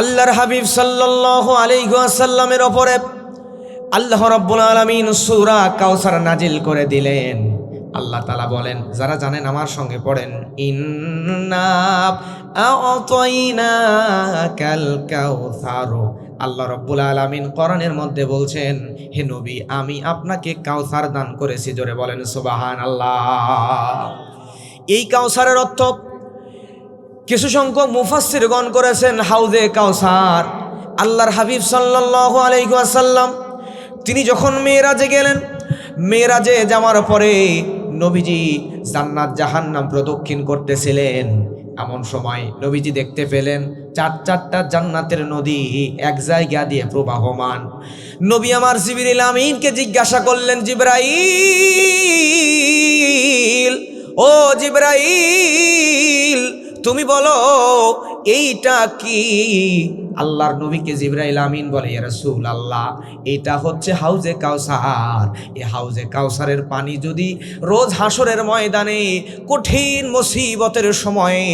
আল্লাহর হাবিব সাল্লাল্লাহু আলাইহি ওয়াসাল্লামের উপরে আল্লাহ রাব্বুল আলামিন সূরা কাউসার নাজিল করে দিলেন। আল্লাহ তাআলা বলেন, যারা জানেন আমার সঙ্গে পড়েন, ইন্না আ'তাইনাকাল কাউসার। আল্লাহ রাব্বুল আলামিন কোরআনের মধ্যে বলছেন, হে নবী, আমি আপনাকে কাউসার দান করেছি। জোরে বলেন সুবহানাল্লাহ। এই কাউসারের অর্থ কিছু সংখ্যক মুফাসসিরগণ করেছেন হাউজে কাউসার। আল্লাহর হাবিব সাল্লাল্লাহু আলাইহি ওয়াসাল্লাম তিনি যখন মেরাজে গেলেন, মেরাজে যাওয়ার পরে নবীজি জান্নাত জাহান্নাম প্রদক্ষিণ করতেছিলেন। এমন সময় নবীজি দেখতে পেলেন চারটা জান্নাতের নদী এক জায়গা দিয়ে প্রবাহমান। নবী আমার জিবরিল আমিনকে জিজ্ঞাসা করলেন, জিবরাইল, ও জিবরাইল, তুমি বলো এইটা কি? আল্লাহর নবীকে জিবরাইল আমিন বলে, ইয়া রাসূলুল্লাহ, এটা হচ্ছে হাউজে কাউসার। এই হাউজে কাউসারের পানি যদি রোজ হাসরের ময়দানে কঠিন মুসিবতের সময়ে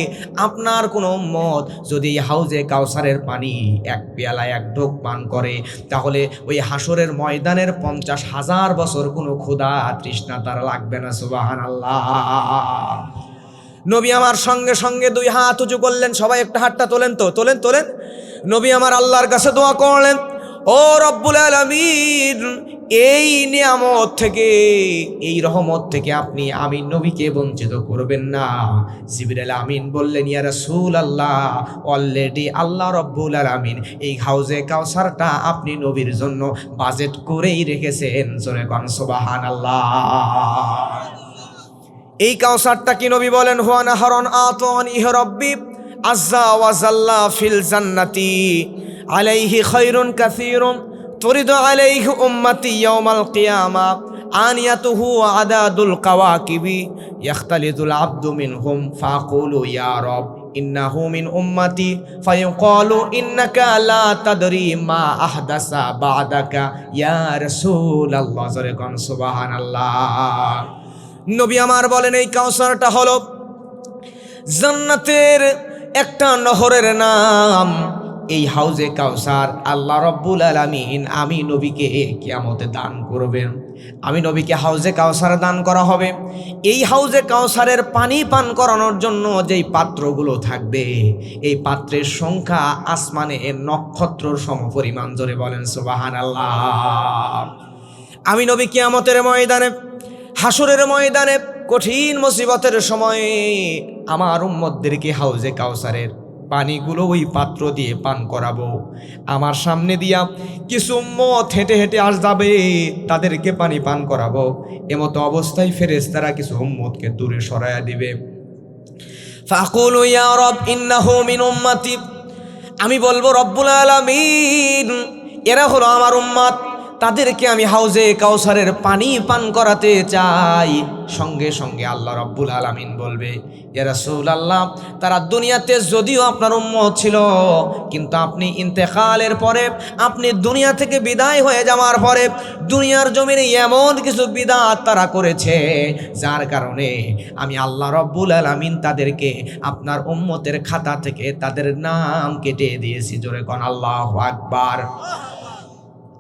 আপনার কোনো উম্মত যদি হাউজে কাউসারের পানি এক পেয়ালা এক ঢোক পান করে, তাহলে ওই হাসরের ময়দানের 50,000 বছর কোনো ক্ষুধা তৃষ্ণা তার লাগবে না। সুবহানাল্লাহ। নবী আমার সঙ্গে সঙ্গে দুই হাত উঁচু করলেন। সবাই একটা হাতটা তোলেন তো, তোলেন। নবী আমার আল্লাহর কাছে দোয়া করলেন, ও রব্বুল আলামিন, এই নিয়ামত থেকে, এই রহমত থেকে আপনি আমিন নবীকে বঞ্চিত করবেন না। জিবরাইল আমিন বললেন, ইয়া রাসূলুল্লাহ, অলরেডি আল্লাহ রব্বুল আলামিন এই হাউজে কাউসারটা আপনি নবীর জন্য বাজেট করেই রেখেছেন। জোরে কোন সুবহানাল্লাহ। এই কাউসারটা কি? নবী বলেন, হুয়া নাহরুন আতানিহি রাব্বি আযজা ওয়া জাল্লা ফিল জান্নাতি আলাইহি খায়রুন কাসীরুন তুরিদু আলাইহি উম্মতি ইয়াউমাল কিয়ামা আনিয়াতুহু আদাদুল কাওয়াকিবি ইখতালিতুল আবদু মিনহুম ফাকুলু ইয়া রাব ইন্নাহু মিন উম্মতি ফায়াকালু ইন্নাকা লা তাদরি মা আহদাসা বা'দাকা ইয়া রাসূলুল্লাহ। জোরে কোন সুবহানাল্লাহ। নবী আমার বলেন, এই কাউসারটা হলো জান্নাতের একটা নহরের নাম। এই হাউজে কাউসার আল্লাহ রব্বুল আলামিন আমি নবীকে কিয়ামতে দান করবেন। আমি নবীকে হাউজে কাউসার দান করা হবে। এই হাউজে কাউসারের পানি পান করানোর জন্য যেই পাত্রগুলো থাকবে, এই পাত্রের সংখ্যা আসমানে নক্ষত্রর সমপরিমাণ। জোরে বলেন সুবহানাল্লাহ। আমি নবী কিয়ামতের ময়দানে, হাসরের ময়দানে, কঠিন মুসিবতের সময়ে আমার উম্মতদেরকে হাউজে কাউসারের পানিগুলো ওই পাত্র দিয়ে পান করাবো। আমার সামনে দিয়া কিছু উম্মত হেঁটে হেঁটে আসবে, তাদেরকে পানি পান করাবো। এমতো অবস্থায় ফেরেশতারা কিছু উম্মতকে দূরে সরাইয়া দিবে। ফাকুলু ইয়া রব ইন্নাহু মিন উম্মতি। আমি বলবো, রব্বুল আলামিন, এরা হলো আমার উম্মত, তাদেরকে আমি হাউজে কাউসারের পানি পান করাতে চাই। সঙ্গে সঙ্গে আল্লাহ রব্বুল আলামিন বলবে, ইয়া রাসূলুল্লাহ, তারা দুনিয়াতে যদিও আপনার উম্মত ছিল, কিন্তু আপনি ইন্তেকালের পরে, আপনি দুনিয়া থেকে বিদায় হয়ে যাওয়ার পরে দুনিয়ার জমিনে এমন কিছু বিদআত তারা করেছে, যার কারণে আমি আল্লাহ রব্বুল আলামিন তাদেরকে আপনার উম্মতের খাতা থেকে তাদের নাম কেটে দিয়েছি। জোরে কোন আল্লাহু আকবার।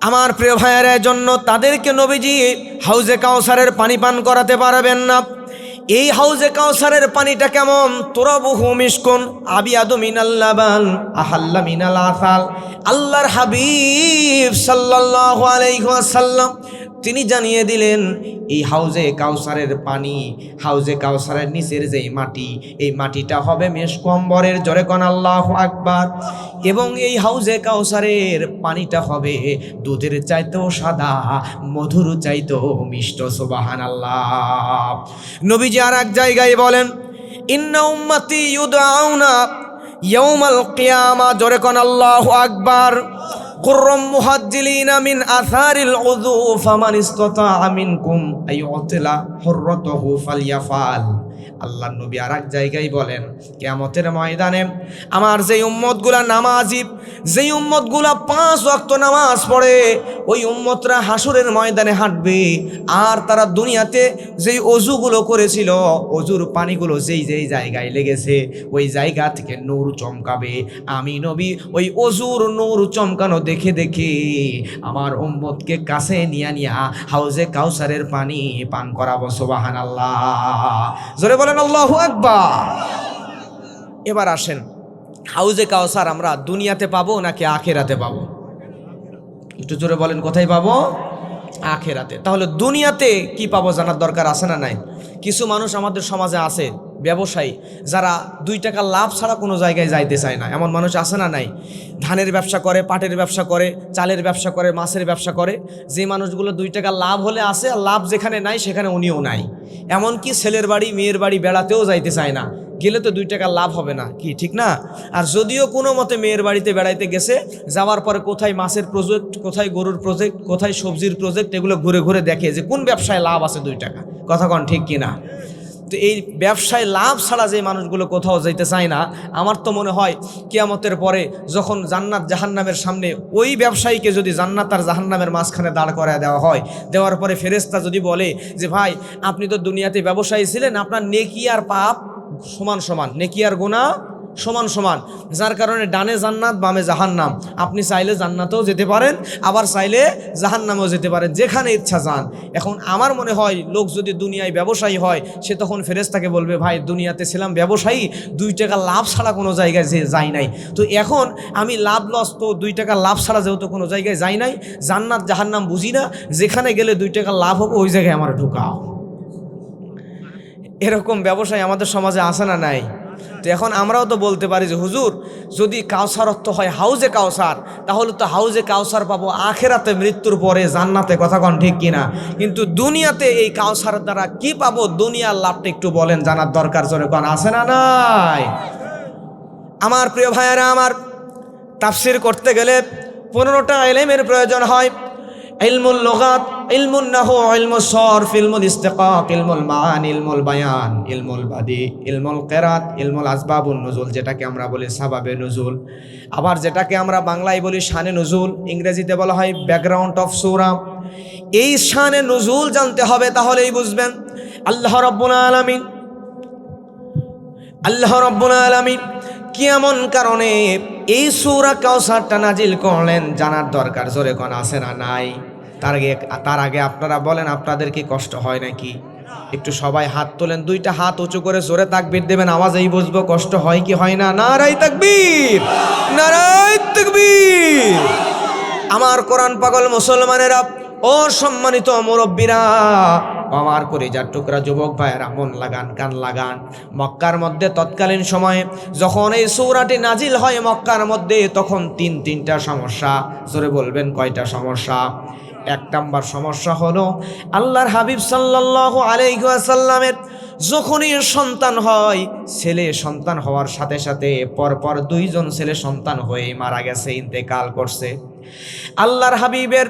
আমার প্রিয় ভাইয়ের জন্য তাদেরকে নবীজি হাউজে কাউসারের পানি পান করাতে পারবেন না। এই হাউজে কাউসারের পানিটা কেমন? তুরাবুহু মিশকুন আবিয়াদু মিনাল লাবান আহাল্লা মিনাল আসাল। আল্লাহর হাবিব সাল্লাল্লাহু আলাইহি ওয়াসাল্লাম তিনি জানিয়ে দিলেন, এই হাউজে কাউসারের পানি, হাউজে কাউসারের নিচের যেই মাটি, এই মাটিটা হবে মেশকম্বরের। জোরে কোন আল্লাহু আকবার। এবং এই হাউজে কাউসারের পানিটা হবে দুধের চাইতেও সাদা, মধুর চাইতেও মিষ্ট। সুবহানাল্লাহ। নবীজি আর এক জায়গায় বলেন, ইন্না উম্মতি ইউদআউনা ইয়াউমাল কিয়ামা। জোরে কোন আল্লাহু আকবার। কুররাম মুহাজ্জিলিনা মিন আসারিল উযু ফামান ইসতাতা মিনকুম আইয়ুতিলা হুররাতুহু ফালইয়াফাল। আল্লাহর নবী আর এক জায়গায় বলেন, কিয়ামতের ময়দানে আমার যে উম্মতগুলা নামাজি, যেই উম্মতগুলা 5 ওয়াক্ত নামাজ পড়ে ওই উম্মতরা হাসরের ময়দানে হাঁটবে, আর তারা দুনিয়াতে যেই অজুগুলো করেছিল অজুর পানিগুলো যেই যেই জায়গায় লেগেছে ওই জায়গা থেকে নূর চমকাবে। আমি নবী ওই অজুর নূর চমকানো দেখে দেখে আমার উম্মতকে কাছে নিয়ে নিয়ে হাউজে কাউসারের পানি পান করাবো। সুবহানাল্লাহ, জোরে বলেন আল্লাহু আকবার। এবার আসেন, হাউজে কাউসার আমরা দুনিয়াতে পাবো নাকি আখেরাতে পাবো? একটু জোরে বলেন, কোথায় পাবো? আখেরাতে। তাহলে দুনিয়াতে কি পাবো জানার দরকার আছে না নাই? কিছু মানুষ আমাদের সমাজে আছে ব্যবসায়ী, যারা 2 টাকা লাভ ছাড়া কোনো জায়গায় যাইতে চায় না, এমন মানুষ আছে না নাই? ধানের ব্যবসা করে, পাটের ব্যবসা করে, চালের ব্যবসা করে, মাছের ব্যবসা করে। যে মানুষগুলো 2 টাকা লাভ হলে আসে, আর লাভ যেখানে নাই সেখানে উনিও নাই। এমনকি ছেলের বাড়ি মেয়ের বাড়ি বেড়াতেও যাইতে চায় না, গেলে তো 2 টাকা লাভ হবে না, কি ঠিক না? আর যদিও কোনো মতে মেয়ের বাড়িতে বেড়াইতে গেছে, যাওয়ার পরে কোথায় মাছের প্রজেক্ট, কোথায় গরুর প্রজেক্ট, কোথায় সবজির প্রজেক্ট, এগুলো ঘুরে ঘুরে দেখে যে কোন ব্যবসায় লাভ আছে 2 টাকা। কথা কন ঠিক কিনা? তো এই ব্যবসায় লাভ ছাড়া যে মানুষগুলো কোথাও যাইতে চায় না, আমার তো মনে হয় কিয়ামতের পরে যখন জান্নাত জাহান্নামের সামনে ওই ব্যবসায়ীকে যদি জান্নাত আর জাহান্নামের মাঝখানে দাঁড় করায় দেওয়া হয়, দেওয়ার পরে ফেরেশতা যদি বলে যে ভাই আপনি তো দুনিয়াতে ব্যবসায়ী ছিলেন, আপনার নেকি আর পাপ সমান সমান, নেকি আর গুনাহ সমান সমান, যার কারণে ডানে জান্নাত বামে জাহান্নাম, আপনি চাইলে জান্নাতেও যেতে পারেন, আবার চাইলে জাহান্নামেও যেতে পারেন, যেখানে ইচ্ছা যান। এখন আমার মনে হয় লোক যদি দুনিয়ায় ব্যবসায়ী হয়, সে তখন ফেরেশতাকে বলবে ভাই দুনিয়াতে ছিলাম ব্যবসায়ী, 2 টাকা লাভ ছাড়া কোনো জায়গায় যাই নাই, তো এখন আমি লাভ লস, তো 2 টাকা লাভ ছাড়া যেহেতু কোনো জায়গায় যাই নাই, জান্নাত জাহান্নাম বুঝি না, যেখানে গেলে 2 টাকা লাভ হবে ওই জায়গায় আমার ঢুকাও। এরকম ব্যবসায়ী আমাদের সমাজে আসে না নাই? তো এখন আমরাও তো বলতে পারি যে হুজুর যদি কাউসার অর্থ হয় হাউজে কাউসার, তাহলে তো হাউজে কাউসার পাবো আখেরাতে, মৃত্যুর পরে জান্নাতে। কথা কন ঠিক কিনা? কিন্তু দুনিয়াতে এই কাউসার দ্বারা কি পাবো, দুনিয়ার লাভটা একটু বলেন, জানার দরকার। জোরে কন আছে না নাই? আমার প্রিয় ভাইয়েরা, আমার তাফসির করতে গেলে 15টা ইলমের প্রয়োজন হয়। ইলমুল লুগাত, ইলমুন নাহু, ইলমুস সরফ, ইলমুল ইস্তিকাক, ইলমুল মাআনি, ইলমুল বায়ান, ইলমুল বাদি, ইলমুল কিরাত, ইলমুল আসবাবুন নুজুল, যেটাকে আমরা বলি সাবাবে নুজুল, আবার যেটাকে আমরা বাংলায় বলি শানে নুজুল, ইংরেজিতে বলা হয় ব্যাকগ্রাউন্ড অফ সূরা। এই শানে নুজুল জানতে হবে, তাহলেই বুঝবেন আল্লাহ রাব্বুল আলামিন কি এমন কারণে এই সূরা কাউসারটা নাজিল করলেন, জানার দরকার। জোরে কোন আছে না নাই? তার আগে আপনারা বলেন, আপনাদের কি কষ্ট হয় নাকি? একটু সবাই হাত তোলেন, 2টা হাত উঁচু করে জোরে তাকবীর দেবেন, আওয়াজেই বুঝবো কষ্ট হয় কি হয় না। নারায়ে তাকবীর, নারায়ে তাকবীর। আমার কোরআন পাগল মুসলমানেরা, ও সম্মানিত মুরব্বীরা, আমার কলিজার টুকরা যুবক ভাইয়েরা, মন লাগান, কান লাগান। মক্কার মধ্যে তৎকালীন সময়ে যখন এই সূরাটি নাজিল হয় মক্কার মধ্যে, তখন 3টা সমস্যা। জোরে বলবেন কয়টা সমস্যা? 1 নাম্বার সমস্যা হলো আল্লাহর হাবিব সাল্লাল্লাহু আলাইহি ওয়াসাল্লামের যখনই সন্তান হয়, ছেলে সন্তান হওয়ার সাথে সাথে পরপর 2 জন ছেলে সন্তান হয়ে মারা গেছে, ইন্তেকাল করছে। আল্লাহর হাবিবের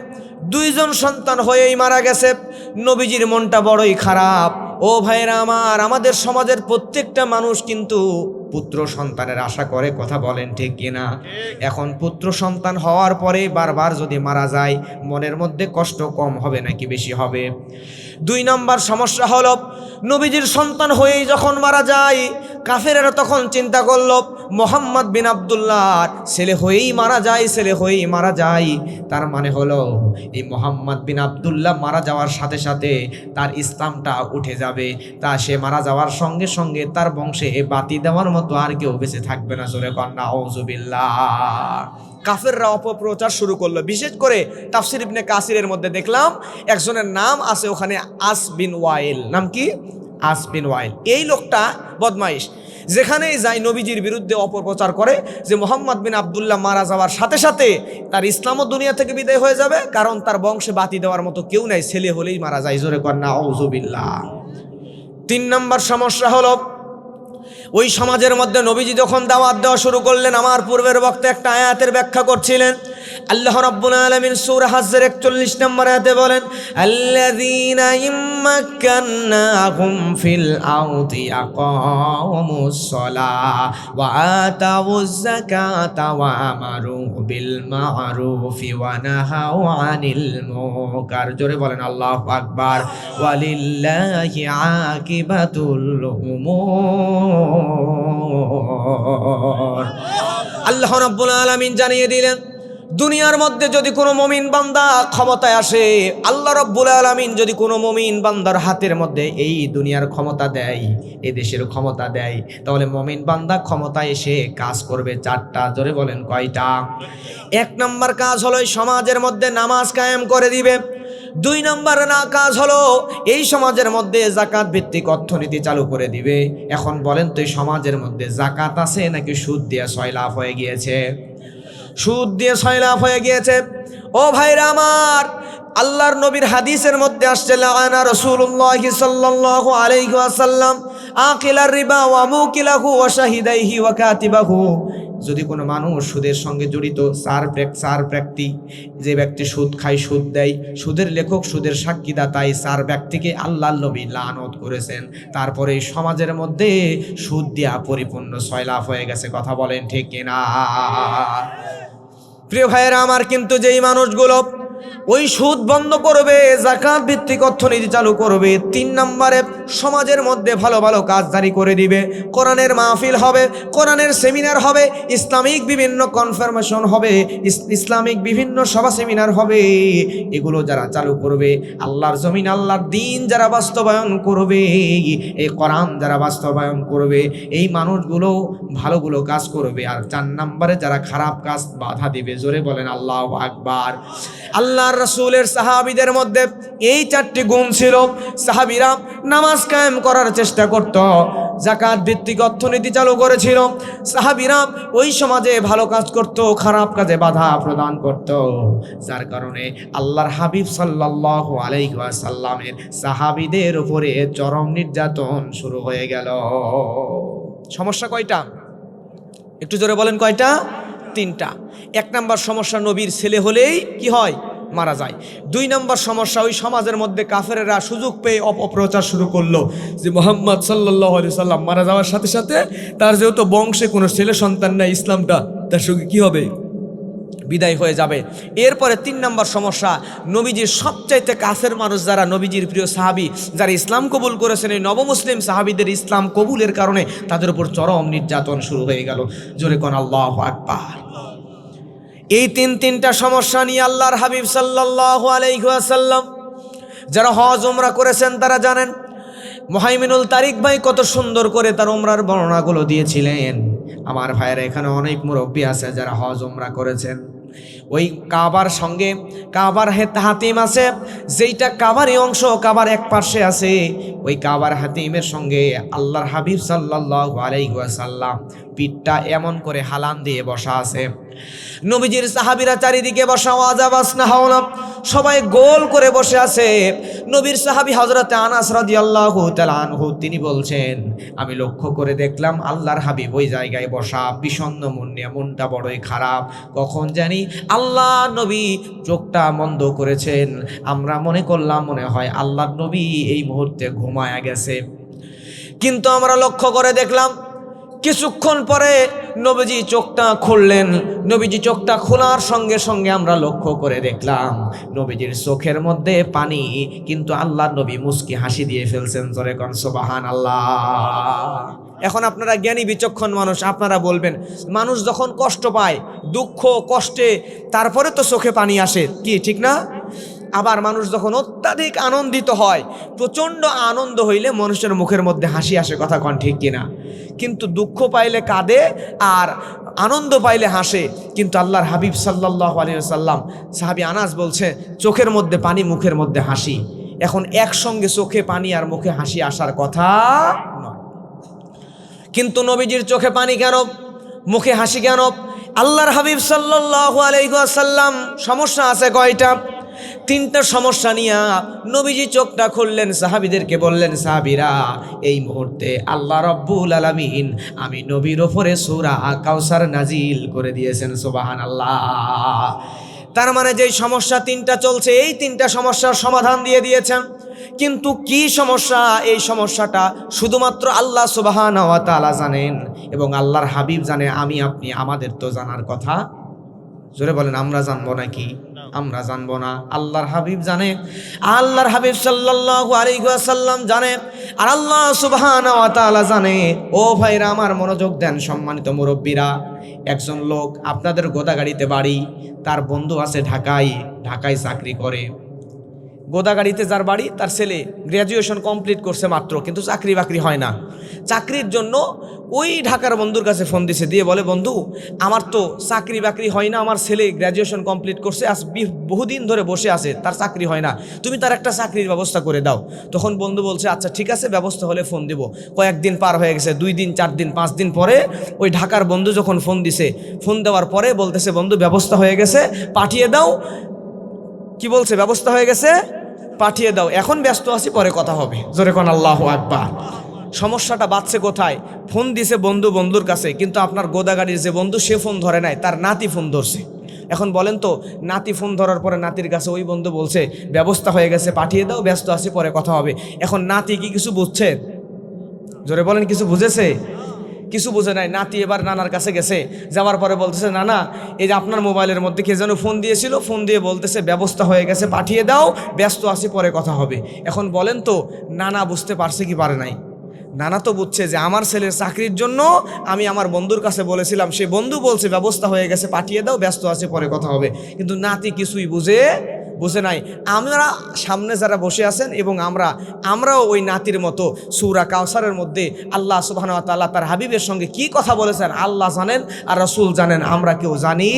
2 জন সন্তান হয়েই মারা গেছে। নবীজির মনটা বড়ই খারাপ। ও ভাইরা আমার, আমাদের সমাজের প্রত্যেকটা মানুষ কিন্তু পুত্র সন্তানের আশা করে, কথা বলেন ঠিক কিনা? এখন পুত্র সন্তান হওয়ার পরে বারবার যদি মারা যায়, মনের মধ্যে কষ্ট কম হবে নাকি বেশি হবে? 2 নাম্বার সমস্যা হলো নবীজির সন্তান হয়েই যখন মারা যায়, কাফেরেরা তখন চিন্তা করল মুহাম্মদ বিন আব্দুল্লাহ ছেলে হয়েই মারা যায়, ছেলে হয়েই মারা যায়, তার মানে হলো এই মুহাম্মদ বিন আব্দুল্লাহ মারা যাওয়ার সাথে সাথে তার ইসলামটা উঠে যাবে, তা সে মারা যাওয়ার সঙ্গে সঙ্গে তার বংশে বাতি দেওয়ার মতো আর কেউ বেঁচে থাকবে না। জোরে কর নাউযুবিল্লাহ। কাফেররা অপপ্রচার শুরু করলো। বিশেষ করে তাফসির ইবনে কাসিরের মধ্যে দেখলাম একজনের নাম আছে ওখানে, আস বিন ওয়াইল। নাম কি? আস বিন ওয়াইল। এই লোকটা বদমাইশ, যেখানেই যায় নবীজির বিরুদ্ধে অপপ্রচার করে যে মুহাম্মদ বিন আব্দুল্লাহ মারা যাওয়ার সাথে সাথে তার ইসলামও দুনিয়া থেকে বিদায় হয়ে যাবে, কারণ তার বংশে বাতি দেওয়ার মতো কেউ নাই, ছেলে হলেই মারা যায়। জোরে কর নাউযুবিল্লাহ। 3 নাম্বার সমস্যা হলো ওই সমাজের মধ্যে নবীজি যখন দাওয়াত দেওয়া শুরু করলেন, আমার পূর্বের বক্তা একটা আয়াতের ব্যাখ্যা করছিলেন, আল্লাহ রাব্বুল আলামিন সূরা হজ্জের 41 নম্বর আয়াতে বলেন, আল্লাযীনা ইম্মাক্কান্নাহুম ফিল আরদি আকামুস সালাহ ওয়া আতাউয যাকাতা ওয়া আমারু বিল মা'রুফি ওয়া নাহাউ আনিল মুনকার। জোরে বলেন আল্লাহু আকবার। ওয়ালিল্লাহি আকিবাতুল উমুর। আল্লাহ রাব্বুল আলামিন জানিয়ে দিলেন, দুনিয়ার মধ্যে যদি কোনো মুমিন বান্দা ক্ষমতায় আসে, আল্লাহ রাব্বুল আলামিন যদি কোনো মুমিন বান্দার হাতের মধ্যে এই দুনিয়ার ক্ষমতা দেয়, এই দেশের ক্ষমতা দেয়, তাহলে মুমিন বান্দা ক্ষমতায় এসে কাজ করবে চারটা। জোরে বলেন কয়টা? এক নম্বর কাজ হলো এই সমাজের মধ্যে নামাজ কায়েম করে দিবে। দুই নম্বর কাজ হলো এই সমাজের মধ্যে যাকাত ভিত্তিক অর্থনীতি চালু করে দিবে। এখন বলেন তো এই সমাজের মধ্যে যাকাত আছে নাকি সুদ দিয়ে সয়লাভ হয়ে গিয়েছে? সুদ দিয়ে সয়লাভ হয়ে গিয়েছে। ও ভাইরা আমার, আল্লাহর নবীর হাদিসের মধ্যে আসছে, লাআনা রাসূলুল্লাহ সাল্লাল্লাহু আলাইহি ওয়াসাল্লাম আকিলার রিবা ওয়া মুকিলাহু ওয়া শাহিদাইহি ওয়া কাতিবাহু। যদি কোনো মানুষ সুদের সঙ্গে জড়িত, চার ব্যক্তি, যে ব্যক্তি সুদ খায়, সুদ দেয়, সুদের লেখক, সুদের সাক্ষীদাতা, এই চার ব্যক্তিকে আল্লাহর নবী লানত করেছেন। তারপরে এই সমাজের মধ্যে সুদ দিয়া পরিপূর্ণ সয়লাভ হয়ে গেছে। কথা বলেন ঠিক কিনা? প্রিয় ভাইয়েরা আমার, কিন্তু যেই মানুষগুলো ওই সুদ বন্ধ করবে, যাকাত ভিত্তিক অর্থনীতি চালু করবে, তিন নম্বরে সমাজের মধ্যে ভালো ভালো কাজ জারি করে দিবে, কোরআনের মাহফিল হবে, কোরআনের সেমিনার হবে, ইসলামিক বিভিন্ন কনফার্মেশন হবে, ইসলামিক বিভিন্ন সভা সেমিনার হবে, এগুলো যারা চালু করবে, আল্লাহর জমিন, আল্লাহর দ্বীন যারা বাস্তবায়ন করবে, এই কোরআন যারা বাস্তবায়ন করবে, এই মানুষগুলো ভালোগুলো কাজ করবে। আর চার নম্বরে যারা খারাপ কাজ বাধা দিবে। জোরে বলেন আল্লাহু আকবার। আল্লাহর রাসূলের সাহাবীদের মধ্যে এই চারটি গুণ ছিল। সাহাবীরা নামাজ কায়েম করার চেষ্টা করত, যাকাত ভিত্তিক অর্থনীতি চালু করেছিল, সাহাবীরা ওই সমাজে ভালো কাজ করত, খারাপ কাজে বাধা প্রদান করত, যার কারণে আল্লাহর হাবিব সাল্লাল্লাহু আলাইহি ওয়াসাল্লামের সাহাবীদের উপরে চরম নির্যাতন শুরু হয়ে গেল। সমস্যা কয়টা? একটু জোরে বলেন কয়টা? তিনটা। এক নম্বর সমস্যা, নবীর ছেলে হলেই কি হয়? মারা যায়। দুই নম্বর সমস্যা, ওই সমাজের মধ্যে কাফেরেরা সুযোগ পেয়ে অপপ্রচার শুরু করলো যে মুহাম্মদ সাল্লাল্লাহু আলাইহি সাল্লাম মারা যাওয়ার সাথে সাথে তার যেহেতু বংশে কোনো ছেলে সন্তান নাই, ইসলামটা তার সঙ্গে কি হবে? বিদায় হয়ে যাবে। এরপরে তিন নম্বর সমস্যা, নবীজির সবচাইতে কাছের মানুষ যারা, নবীজির প্রিয় সাহাবী যারা ইসলাম কবুল করেছেন, এই নবমুসলিম সাহাবীদের ইসলাম কবুলের কারণে তাদের উপর চরম নির্যাতন শুরু হয়ে গেল। জোরে কোন আল্লাহু আকবার। এই তিনটা সমস্যা নিয়ে আল্লাহর হাবিব সাল্লাল্লাহু আলাইহি ওয়াসাল্লাম, যারা হজ উমরা করেছেন তারা জানেন, মুহাইমিনুল তারিক ভাই কত সুন্দর করে তার উমরার বর্ণনাগুলো দিয়েছিলেন। আমার ভাইয়েরা, এখানে অনেক মুরব্বী আছে যারা হজ উমরা করেছেন। ওই কাবার সঙ্গে কাবার হাতিম আছে, যেইটা কাবারই অংশ, কাবার এক পাশে আছে, ওই কাবার হাতিমের সঙ্গে আল্লাহর হাবিব সাল্লাল্লাহু আলাইহি ওয়াসাল্লাম পিঠটা এমন করে হালান দিয়ে বসা আছে। নবীজির সাহাবীরা চারিদিকে বসা, আওয়াজ না হাওলা, সবাই গোল করে বসে আছে। নবীর সাহাবী হযরতে আনাস রাদিয়াল্লাহু তাআলা আনহু তিনি বলছেন, আমি লক্ষ্য করে দেখলাম আল্লাহর হাবিব ওই জায়গায় বসা, বিষণ্ণ মন নিয়ে, মনটা বড়ই খারাপ। কখন জানি আল্লাহ নবী চোখটা বন্ধ করেছেন, আমরা মনে করলাম মনে হয় আল্লাহর নবী এই মুহূর্তে ঘুমায়া গেছে। কিন্তু আমরা লক্ষ্য করে দেখলাম কিছুক্ষণ পরে নবীজি চোখটা খুললেন। নবীজি চোখটা খোলার সঙ্গে সঙ্গে আমরা লক্ষ্য করে দেখলাম নবীজির চোখের মধ্যে পানি, কিন্তু আল্লাহর নবী মুস্কি হাসি দিয়ে ফেলছেন। জোরে কোন সুবহানাল্লাহ। এখন আপনারা জ্ঞানী বিচক্ষণ মানুষ, আপনারা বলবেন, মানুষ যখন কষ্ট পায়, দুঃখ কষ্টে, তারপরে তো চোখে পানি আসে, কি ঠিক না? আবার মানুষ যখন অত্যাধিক আনন্দিত হয়, প্রচণ্ড আনন্দ হইলে মানুষের মুখের মধ্যে হাসি আসে, কথা কন ঠিক কিনা? কিন্তু দুঃখ পাইলে কাঁদে আর আনন্দ পাইলে হাসে। কিন্তু আল্লাহর হাবিব সাল্লাল্লাহু আলাইহি ওয়াসাল্লাম, সাহাবী আনাস বলছে, চোখের মধ্যে পানি, মুখের মধ্যে হাসি। এখন একসঙ্গে চোখে পানি আর মুখে হাসি আসার কথা নয়। কিন্তু নবীজির চোখে পানি কেন, মুখে হাসি কেন? আল্লাহর হাবিব সাল্লাল্লাহু আলাইহি ওয়াসাল্লাম সমস্যা আছে কয়টা? তিনটা সমস্যা নিয়ে নবীজি চোখটা খুললেন, সাহাবীদেরকে বললেন, সাহাবীরা এই মুহূর্তে আল্লাহ রাব্বুল আলামিন আমি নবীর ওপরে সূরা কাউসার নাজিল করে দিয়েছেন। সুবহানাল্লাহ। তার মানে যেই সমস্যা তিনটা চলছে, এই তিনটা সমস্যার সমাধান দিয়ে দিয়েছেন। কিন্তু কি সমস্যা, এই সমস্যাটা শুধুমাত্র আল্লাহ সুবহানাহু ওয়া তাআলা জানেন এবং আল্লাহর হাবিব জানে, আমি আপনি আমাদের তো জানার কথা। জোরে বলেন, আমরা জানবো নাকি? আমরা জানবো না, আল্লাহর হাবিব জানে। আল্লাহর হাবিব সাল্লাল্লাহু আলাইহি ওয়াসাল্লাম জানে, আর আল্লাহ সুবহানাহু ওয়া তাআলা জানে। ও ভাইরা আমার, মনোযোগ দেন সম্মানিত মুরব্বীরা। একজন লোক, আপনাদের গোদাগাড়িতে বাড়ি, তার বন্ধু আছে ঢাকায় চাকরি করে। গোদাগাড়িতে যার বাড়ি, তার ছেলে গ্র্যাজুয়েশন কমপ্লিট করছে মাত্র, কিন্তু চাকরি বাকরি হয় না। চাকরির জন্য ওই ঢাকার বন্ধুর কাছে ফোন দিছে, দিয়ে বলে, বন্ধু আমার তো চাকরি বাকরি হয় না, আমার ছেলে গ্র্যাজুয়েশন কমপ্লিট করছে, আজ বহুদিন ধরে বসে আছে, তার চাকরি হয় না, তুমি তার একটা চাকরির ব্যবস্থা করে দাও। তখন বন্ধু বলছে, আচ্ছা ঠিক আছে, ব্যবস্থা হলে ফোন দিব। কয়েকদিন পার হয়ে গেছে, 2 দিন 4 দিন 5 দিন পরে ওই ঢাকার বন্ধু যখন ফোন দিছে, ফোন দেওয়ার পরে বলতেছে, বন্ধু ব্যবস্থা হয়ে গেছে, পাঠিয়ে দাও। কি বলছে? ব্যবস্থা হয়ে গেছে, পাঠিয়ে দাও, এখন ব্যস্ত আছি, পরে কথা হবে। জোরে কোন আল্লাহু আকবার। সমস্যাটা বাঁচছে কোথায়? ফোন দিছে বন্ধুর কাছে, কিন্তু আপনার গোদাগাড়ির যে বন্ধু, সে ফোন ধরে নাই, তার নাতি ফোন ধরছে। এখন বলেন তো, নাতি ফোন ধরার পরে নাতির কাছে ওই বন্ধু বলছে ব্যবস্থা হয়ে গেছে, পাঠিয়ে দাও, ব্যস্ত আছি, পরে কথা হবে। এখন নাতি কি কিছু বুঝছে? জোরে বলেন, কিছু বুঝেছে? কিছু বুঝে নাই। নাতি এবার নানার কাছে গেছে, যাওয়ার পরে বলতেছে, নানা এই যে আপনার মোবাইলের মধ্যে কে যেন ফোন দিয়েছিল, ফোন দিয়ে বলতেছে ব্যবস্থা হয়ে গেছে, পাঠিয়ে দাও, ব্যস্ত আছি, পরে কথা হবে। এখন বলেন তো, নানা বুঝতে পারছে কি পারে নাই? নানা তো বুঝছে যে আমার ছেলের চাকরির জন্য আমি আমার বন্ধুর কাছে বলেছিলাম, সে বন্ধু বলছে ব্যবস্থা হয়ে গেছে, পাঠিয়ে দাও, ব্যস্ত আছে, পরে কথা হবে। কিন্তু নাতি কিছুই বুঝে নাই। আমরা সামনে যারা বসে আছেন এবং আমরাও ওই নাতির মতো সূরা কাউসারের মধ্যে আল্লাহ সুবহানাহু ওয়া তাআলা তার হাবিবের সঙ্গে কি কথা বলেছেন আল্লাহ জানেন আর রাসূল জানেন, আমরা কেউ জানি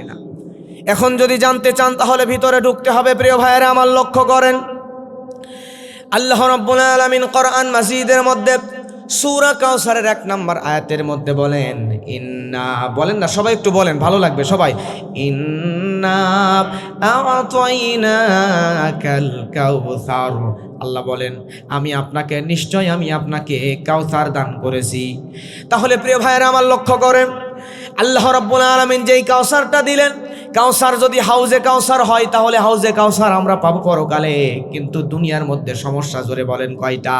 না। এখন যদি জানতে চান তাহলে ভিতরে ঢুকতে হবে। প্রিয় ভাইয়েরা আমার, লক্ষ্য করেন, আল্লাহ রাব্বুল আলামিন কোরআন মাজিদের মধ্যে সূরা কাউসারের 1 নম্বর আয়াতের মধ্যে বলেন, ইন্না, বলেন না সবাই, একটু বলেন, ভালো লাগবে সবাই, ইন্না আ'তাইনাকাল কাউসার। আল্লাহ বলেন, নিশ্চয় আমি আপনাকে কাউসার দান করেছি। তাহলে প্রিয় ভাইয়েরা আমার, লক্ষ্য করেন, আল্লাহ রাব্বুল আলামিন যেই কাউসারটা দিলেন, কাউসার যদি হাউজে কাউসার হয় তাহলে হাউজে কাউসার আমরা পাবো পরকালে। কিন্তু দুনিয়ার মধ্যে সমস্যা, জোরে বলেন, কয়টা?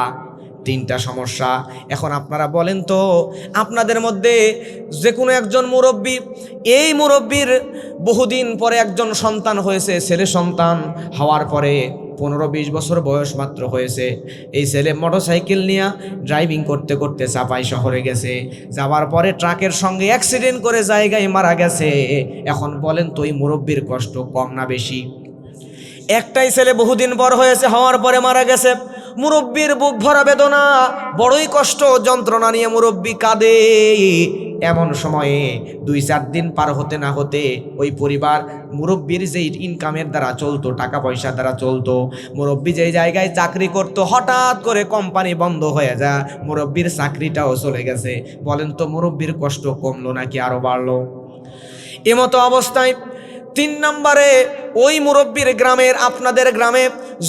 3টা সমস্যা। এখন আপনারা বলেন তো, আপনাদের মধ্যে যে কোনো একজন মুরব্বী, এই মুরব্বীর বহুদিন পরে একজন সন্তান হয়েছে, ছেলে সন্তান হওয়ার পরে 15-20 বছর বয়স মাত্র হয়েছে। এই ছেলে মোটরসাইকেল নিয়ে ড্রাইভিং করতে করতে চাপাই শহরে গেছে, যাওয়ার পরে ট্রাকের সঙ্গে অ্যাক্সিডেন্ট করে জায়গায় মারা গেছে। এখন বলেন তো, এই মুরব্বীর কষ্ট কম না বেশি? একটাই ছেলে বহুদিন বড় হয়েছে, হওয়ার পরে মারা গেছে। মুরব্বীর বুক ভরা বেদনা, বড়ই কষ্ট, যন্ত্রণা নিয়ে মুরব্বী কাঁদে। এমন সময়ে 2-4 দিন পার হতে না হতে ওই পরিবার, মুরব্বীর যেই ইনকামের দ্বারা চলতো, টাকা পয়সা দ্বারা চলতো, মুরব্বী যেই জায়গায় চাকরি করত, হঠাৎ করে কোম্পানি বন্ধ হয়ে যায়, মুরব্বীর চাকরিটাও চলে গেছে। বলেন তো, মুরব্বীর কষ্ট কমলো নাকি আরো বাড়লো? এমতো অবস্থায় 3 নম্বরে ওই মুরব্বীর গ্রামের, আপনাদের গ্রামে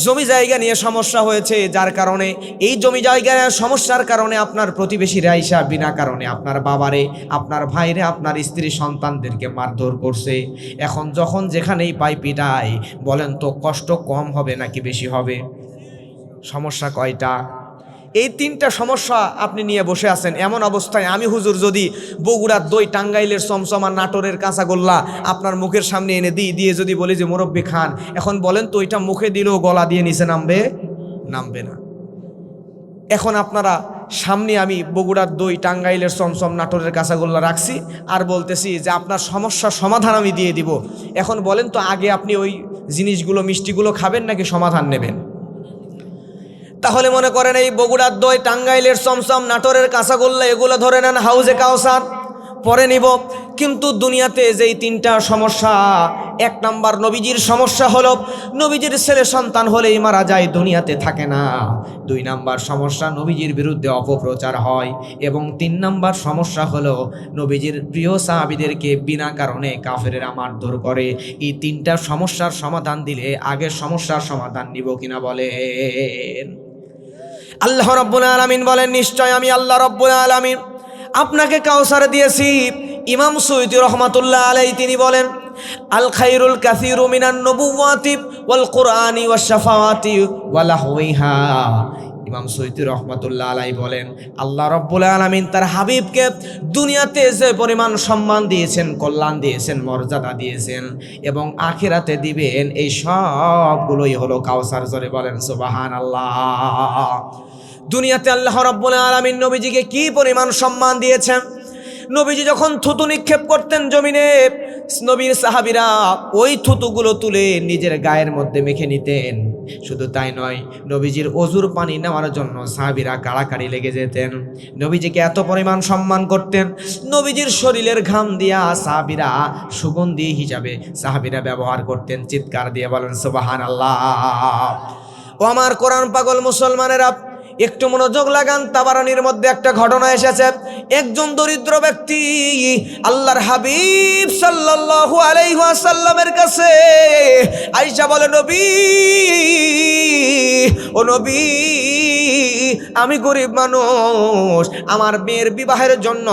জমি জায়গা নিয়ে সমস্যা হয়েছে, যার কারণে এই জমি জায়গার সমস্যার কারণে আপনার প্রতিবেশীরা আইসা বিনা কারণে আপনার বাবারে, আপনার ভাইরে, আপনার স্ত্রী সন্তানদেরকে মারধর করছে। এখন যখন যেখানেই পাই পিটায়, বলেন তো কষ্ট কম হবে নাকি বেশি হবে? সমস্যা কয়টা? এই 3টা সমস্যা আপনি নিয়ে বসে আছেন। এমন অবস্থায় আমি হুজুর যদি বগুড়ার দই, টাঙ্গাইলের চমচমা, নাটোরের কাঁচাগোল্লা আপনার মুখের সামনে এনে দিয়ে যদি বলি যে মুরব্বী খান, এখন বলেন তো, ওইটা মুখে দিলেও গলা দিয়ে নিচে নামবে না। এখন আপনারা সামনে আমি বগুড়ার দই, টাঙ্গাইলের চমচম, নাটোরের কাঁচাগোল্লা রাখছি আর বলতেছি যে আপনার সমস্যার সমাধান আমি দিয়ে দিব। এখন বলেন তো, আগে আপনি ওই জিনিসগুলো, মিষ্টিগুলো খাবেন নাকি সমাধান নেবেন? তাহলে মনে করেন, এই বগুড়ার দই, টাঙ্গাইলের চমচম, নাটোরের কাঁচাগোল্লা, এগুলো ধরে নেন হাউজে কাউসার, পরে নিব। কিন্তু দুনিয়াতে যেই 3টা সমস্যা, 1 নম্বর নবীজির সমস্যা হলো নবীজির ছেলে সন্তান হলেই মারা যায়, দুনিয়াতে থাকে না। 2 নম্বর সমস্যা, নবীজির বিরুদ্ধে অপপ্রচার হয়। এবং 3 নম্বর সমস্যা হলো নবীজির প্রিয় সাহাবীদেরকে বিনা কারণে কাফেরেরা মারধর করে। এই 3টা সমস্যার সমাধান দিলে আগের সমস্যার সমাধান নিব কিনা বলেন? আল্লাহ রাব্বুল আলামিন বলেন, নিশ্চয় আমি আল্লাহ রাব্বুল আলামিন আপনাকে কাউসার দিয়েছি। ইমাম সুয়ুতী রহমাতুল্লাহ আলাইহি তিনি বলেন, আল খায়রুল কাসীরু মিনান নবুওয়াতি ওয়াল কুরআনি ওয়াশ শাফাওয়াতি ওয়া লাহওয়িহা। ইমাম সুয়ুতী রহমাতুল্লাহ আলাইহি বলেন, আল্লাহ রাব্বুল আলামিন তার হাবিবকে দুনিয়াতে যে পরিমাণ সম্মান দিয়েছেন, কল্যাণ দিয়েছেন, মর্যাদা দিয়েছেন এবং আখিরাতে দিবেন, এই সবগুলোই হলো কাউসার। জোরে বলেন সুবহানাল্লাহ। দুনিয়াতে আল্লাহ রাব্বুল আলামিন নবীজিকে কি পরিমাণ সম্মান দিয়েছেন। নবীজি যখন থুতু নিক্ষেপ করতেন জমিনে, নবীর সাহাবীরা ওই থুতুগুলো তুলে নিজের গায়ের মধ্যে মেখে নিতেন। শুধু তাই নয়, নবীজির অজুর পানি নেওয়ার জন্য সাহাবীরা কাড়াকাড়ি লেগে যেতেন। নবীজিকে এত পরিমাণ সম্মান করতেন, নবীজির শরীরের ঘাম দিয়া সাহাবীরা সুগন্ধি হিসাবে সাহাবীরা ব্যবহার করতেন। চিৎকার দিয়ে বলেন সুবহানাল্লাহ। ও আমার কোরআন পাগল মুসলমানেরা, একটু মনোযোগ লাগান। তাবারানির মধ্যে একটা ঘটনা এসেছে। একজন দরিদ্র ব্যক্তি আল্লাহর হাবিব সাল্লাল্লাহু আলাইহি ওয়াসাল্লামের কাছে আয়েশা বলে, নবী, ও নবী, আমি গরিব মানুষ, আমার মেয়ের বিবাহের জন্য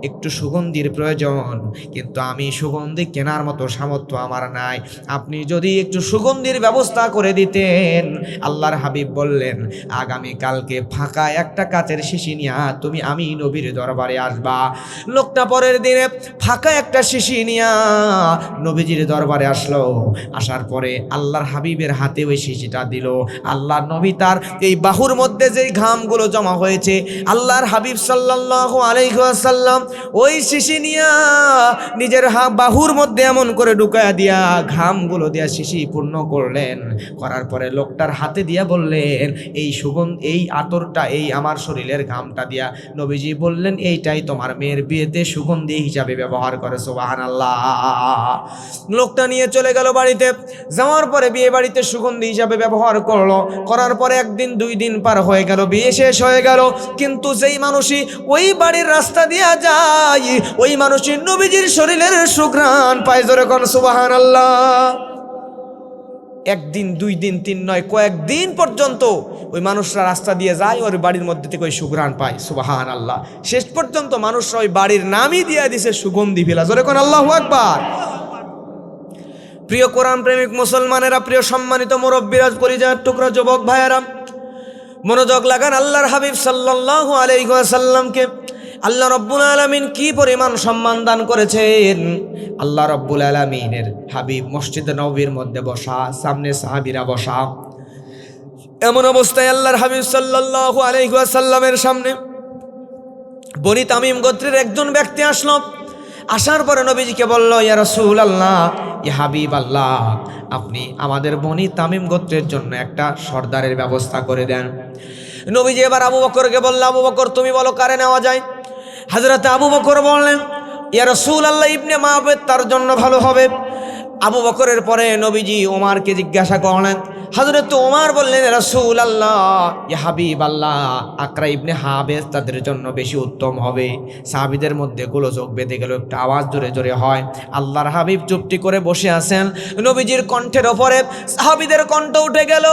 একটু সুগন্ধির প্রয়োজন, কিন্তু আমি সুগন্ধি কেনার মতো সামর্থ্য আমার নাই। আপনি যদি একটু সুগন্ধির ব্যবস্থা করে দিতেন। আল্লাহর হাবিব বললেন, আগামী কালকে ফাঁকা একটা কাচের শিশি নিয়ে তুমি আমি নবীর দরবারে আসবা। লোকটা পরের দিনে ফাঁকা একটা শিশি নিয়ে নবীজির দরবারে আসলো। আসার পরে আল্লাহর হাবিবের হাতে ওই শিশিটা দিল। আল্লাহর নবী তার এই বাহুর মধ্যে যেই ঘামগুলো জমা হয়েছে, আল্লাহর হাবিব সাল্লাল্লাহু আলাইহি ওয়াসাল্লাম ওই শিশি নিয়ে নিজের বাহুর মধ্যে এমন করে ঢুকায়া দিয়া ঘামগুলো দিয়া শিশি পূর্ণ করলেন। করার পরে লোকটার হাতে দিয়া বললেন, এই সুগন্ধ, এই আতরটা, এই আমার শরীরের ঘামটা দিয়া নবীজি বললেন, এইটাই তোমার মেয়ের বিয়েতে সুগন্ধি হিসাবে ব্যবহার করে। সুবহানাল্লাহ। লোকটা নিয়ে চলে গেল বাড়িতে। যাওয়ার পরে বিয়ে বাড়িতে সুগন্ধি হিসাবে ব্যবহার করলো। করার পরে একদিন, 2 দিন পার হয়ে গেল, বিয়ে শেষ হয়ে গেল। কিন্তু যেই মানুষই ওই বাড়ির রাস্তা দিয়া যায়, ওই মানুষই নবীজির শরীরের সুঘ্রাণ পায়। জোরে কোন সুবহানাল্লাহ। 1 দিন, 2 দিন, 3 নয়, কয়েকদিন পর্যন্ত ওই মানুষরা রাস্তা দিয়ে যায়, ওর বাড়ির মধ্যে থেকে ওই সুঘ্রাণ পায়। সুবহানাল্লাহ। শেষ পর্যন্ত মানুষরা ওই বাড়ির নামই দিয়ে দিছে সুগন্ধি ভিলা। জোরে কোন আল্লাহু আকবার। প্রিয় কোরআন প্রেমিক মুসলমানেরা, প্রিয় সম্মানিত মুরব্বীরা, পরিচয়ের টুকরা যুবক ভাইয়েরা, মনোযোগ লাগান। আল্লাহর হাবিব সাল্লাল্লাহু আলাইহি ওয়াসাল্লামকে আল্লাহ রাব্বুল আলামিন কি পরিমাণ সম্মান দান করেছেন। আল্লাহ রাব্বুল আলামিনের হাবিব মসজিদে নববীর মধ্যে বসা, সামনে সাহাবীরা বসা। এমন অবস্থায় আল্লাহর হাবিব সাল্লাল্লাহু আলাইহি ওয়াসাল্লামের সামনে বনি তামিম গোত্রের একজন ব্যক্তি আসলো। আসার পরে নবীজিকে বলল, ইয়া রাসূলুল্লাহ, ইয়া হাবিব আল্লাহ, আপনি আমাদের বনি তামিম গোত্রের জন্য একটা সর্দারের ব্যবস্থা করে দেন। নবীজি এবার আবু বকরকে বলল, আবু বকর, তুমি বলো কারে নেওয়া যায়। হযরত আবু বকর বললেন, ইয়া রাসূলুল্লাহ, ইবনে মাহবুব তার জন্য ভালো হবে। আবু বকরের পরে নবীজি ওমরকে জিজ্ঞাসা করলেন। হযরত ওমর বললেন, রাসূলুল্লাহ, ইয়া হাবিবাল্লাহ, আকরা ইবনে হাবেস তাদের জন্য বেশি উত্তম হবে। সাহাবীদের মধ্যে গোলযোগ বেঁধে গেল, একটা আওয়াজ জোরে জোরে হয়। আল্লাহর হাবিব চুপটি করে বসে আছেন। নবীজির কণ্ঠের ওপরে সাহাবীদের কণ্ঠ উঠে গেল।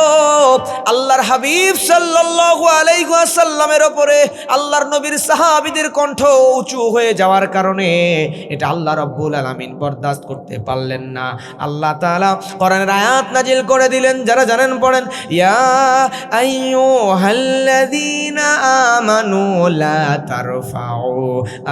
আল্লাহর হাবিব সাল্লাল্লাহু আলাইহি ওয়াসাল্লামের ওপরে আল্লাহর নবীর সাহাবীদের কণ্ঠ উঁচু হয়ে যাওয়ার কারণে এটা আল্লাহ রাব্বুল আলামিন বরদাস্ত করতে পারলেন না। আল্লাহ তাআলা কোরআনের আয়াত নাজিল করে দিলেন, যারা জানেন পড়েন, ইয়া আইয়ুহাল্লাযীনা আমানু লা তারফাউ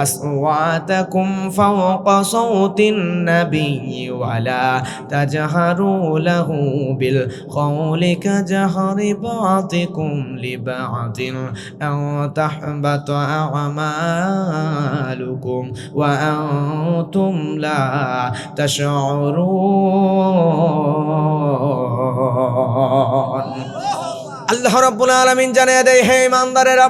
আসওয়াতাকুম ফাওকা সাওতিন নাবিয়্যি ওয়া লা তাজহারু লাহু বিল কওলি কাজহারি বা'দিকুম লিবা'দিন আও তাহবাতু আমালুকুম ওয়া আনতুম লা তাশউরুন। আল্লাহ রাব্বুল আলামিন জানিয়ে দেয়, হে ইমানদারেরা,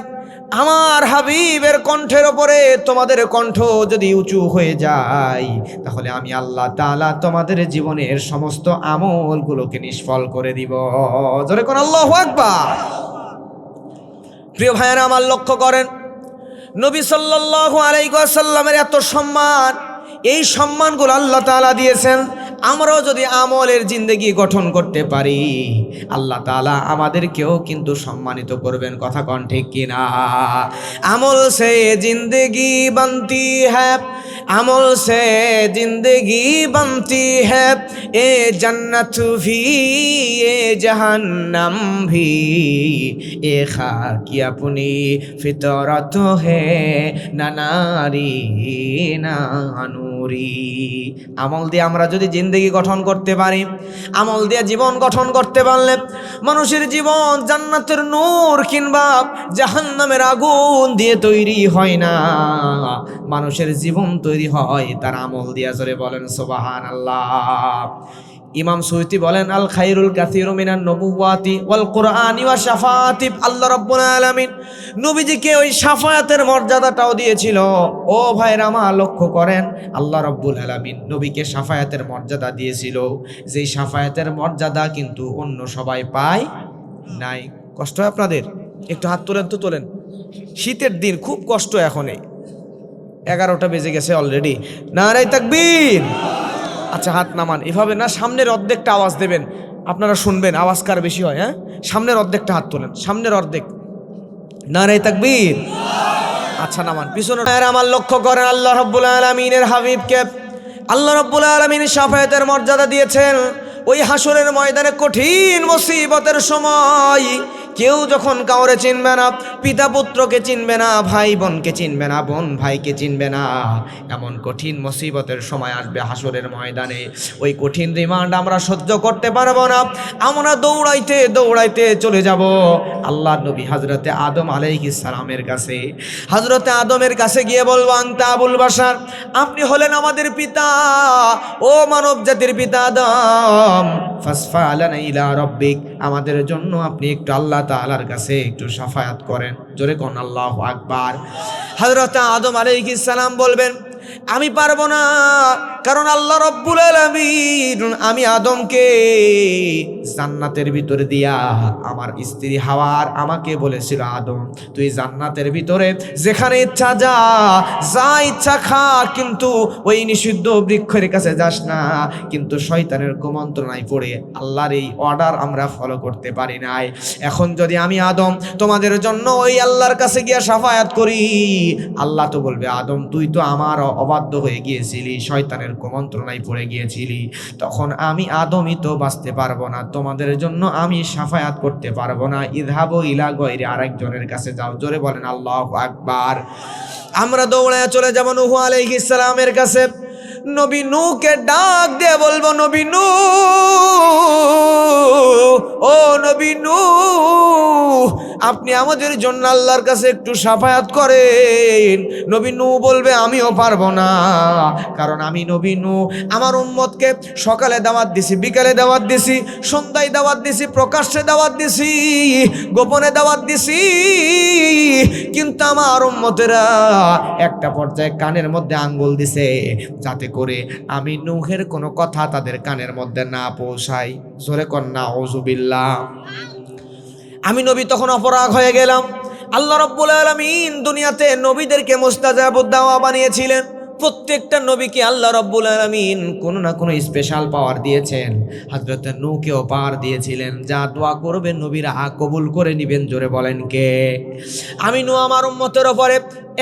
আমার হাবিবের কণ্ঠের ওপরে তোমাদের কণ্ঠ যদি উঁচু হয়ে যায়, তাহলে আমি আল্লাহ তাআলা তোমাদের জীবনের সমস্ত আমলগুলোকে নিষ্ফল করে দিব। জোরে কোন আল্লাহু আকবার। প্রিয় ভাইয়েরা আমার, লক্ষ্য করেন, নবী সাল্লাল্লাহু আলাইহি ওয়াসাল্লামের এত সম্মান, এই সম্মানগুলো আল্লাহ তাআলা দিয়েছেন। আমরাও যদি আমলের জিন্দেগি গঠন করতে পারি, আল্লাহ তাআলা আমাদেরকেও কিন্তু সম্মানিত করবেন। কথা কন ঠিক কিনা? আমল সে জিন্দেগি बनती है, अमल से जिंदगी बनती है, ए जन्नत भी ए जहन्नम भी, ए खाकी अपनी फितरत है, ना नारी ना नूरी। আমল দিয়ে আমরা যদি জিন্দেগি গঠন করতে পারি, আমল দিয়ে জীবন গঠন করতে পারলে মানুষের জীবন জান্নাতের নূর কিংবা জাহান্নামের আগুন দিয়ে তৈরি হয় না, মানুষের জীবন তৈরি হয় তার আমল দিয়া। জোরে বলেন সুবহানাল্লাহ। ইমাম সুয়ুতি বলেন, আল খায়রুল কাসীরু মিনান নবুওয়াতি ওয়াল কুরআনি ওয়া শাফাআতি। আল্লাহ রাব্বুল আলামিন নবীজিকে ওই শাফায়াতের মর্যাদাটাও দিয়েছিল। ও ভাইরা আমার লক্ষ্য করেন, আল্লাহ রাব্বুল আলামিন নবীকে শাফায়াতের মর্যাদা দিয়েছিল, যেই শাফায়াতের মর্যাদা কিন্তু অন্য সবাই পায় নাই। কষ্ট হয় আপনাদের? একটু হাত তোলেন তো, তোলেন। শীতের দিন খুব কষ্ট। এখন 11টা বেজে গেছে অলরেডি। নারে তাকবীর। আচ্ছা হাত নামান, এভাবে না, সামনের অর্ধেকটা আওয়াজ দেবেন, আপনারা শুনবেন আওয়াজ কার বেশি হয়। হ্যাঁ, সামনের অর্ধেকটা হাত তোলেন, সামনের অর্ধেক। নারে তাকবীর। আচ্ছা নামান, পিছনে। আমার লক্ষ্য করেন, আল্লাহ রাব্বুল আলামিনের হাবিবকে আল্লাহ রাব্বুল আলামিন শাফায়াতের মর্যাদা দিয়েছেন। ওই হাসরের ময়দানে কঠিন মুসিবতের সময় কেউ যখন কাউরে চিনবে না, পিতা পুত্রকে চিনবে না, ভাই বোনকে চিনবে না, বোন ভাইকে চিনবে না, এমন কঠিন মুসিবতের সময় আসবে হাসরের ময়দানে। ওই কঠিন রিমান্ড আমরা সহ্য করতে পারবো না। আমরা দৌড়াইতে দৌড়াইতে চলে যাব আল্লাহ নবী হযরতে আদম আলাইহিস সালামের কাছে। হযরতে আদমের কাছে গিয়ে বলবো, আনতা আবুল বাশার, আপনি হলেন আমাদের পিতা, ও মানব জাতির পিতা আদম। ফাসফা আলানা ইলা রাব্বিক, আমাদের জন্য আপনি একটু আল্লাহ তাআলার কাছে একটু শাফায়াত করেন। জোরে কোন আল্লাহু আকবার। হযরত আদম আলাইহিস সালাম বলবেন, আমি পারবো না, কারণ আল্লাহ রাব্বুল আলামিন আমি আদমকে জান্নাতের ভিতরে দিয়া আমার স্ত্রী হাওয়ার আমাকে বলেছিল, আদম তুই জান্নাতের ভিতরে যেখানে ইচ্ছা যা, যা ইচ্ছা খা, কিন্তু ওই নিষিদ্ধ বৃক্ষের কাছে যাস না। কিন্তু শয়তানের কুমন্ত্রণায় পড়ে আল্লাহর এই অর্ডার আমরা ফলো করতে পারি নাই। এখন যদি আমি আদম তোমাদের জন্য ওই আল্লাহর কাছে গিয়া শাফায়াত করি, আল্লাহ তো বলবে, আদম তুই তো আমার অবাধ্য হয়ে গিয়েছিলি, শয়তানের কুমন্ত্রণায় পড়ে গিয়েছিলি, তখন আমি আদমই তো বাঁচতে পারবো না, তোমাদের জন্য আমি শাফায়াত করতে পারবো না। ইযহাবু ইলা গায়রি, আরেকজনের কাছে যাও। জোরে বলেন আল্লাহু আকবার। আমরা দৌড়ায় চলে যাব নূহ আলাইহিস সালামের কাছে। নবী নূহকে ডাক দিয়ে বলবো, নবী নূহ, ও নবী নূহ, আপনি আমাদের জন্য আল্লাহর কাছে একটু শাফায়াত করেন। নবী নূহ বলবে, আমিও পারবো না, কারণ আমি নবী নূহ আমার উম্মতকে সকালে দাওয়াত দিছি, বিকালে দাওয়াত দিছি, সন্ধ্যায় দাওয়াত দিছি, প্রকাশ্যে দাওয়াত দিছি, গোপনে দাওয়াত দিছি, কিন্তু আমার উম্মতেরা একটা পর্যায়ে কানের মধ্যে আঙ্গুল দিছে, যাতে করে আমি নূহের কোনো কথা তাদের কানের মধ্যে না পৌঁছাই। জোরে কর নাউযুবিল্লাহ। আমি নবী তখন অপরাগ হয়ে গেলাম। আল্লাহ রাব্বুল আলামিন দুনিয়াতে নবীদেরকে মুস্তাজাবুদ দাওয়া বানিয়েছিলেন। প্রত্যেকটা নবীকে আল্লাহ রাব্বুল আলামিন কোনো না কোনো স্পেশাল পাওয়ার দিয়েছেন। হযরত নূহকেও পাওয়ার দিয়েছিলেন, যা দোয়া করবেন নবীরা কবুল করে নেবেন। জোরে বলেন কে? আমি নূহ আমার উম্মতের উপরে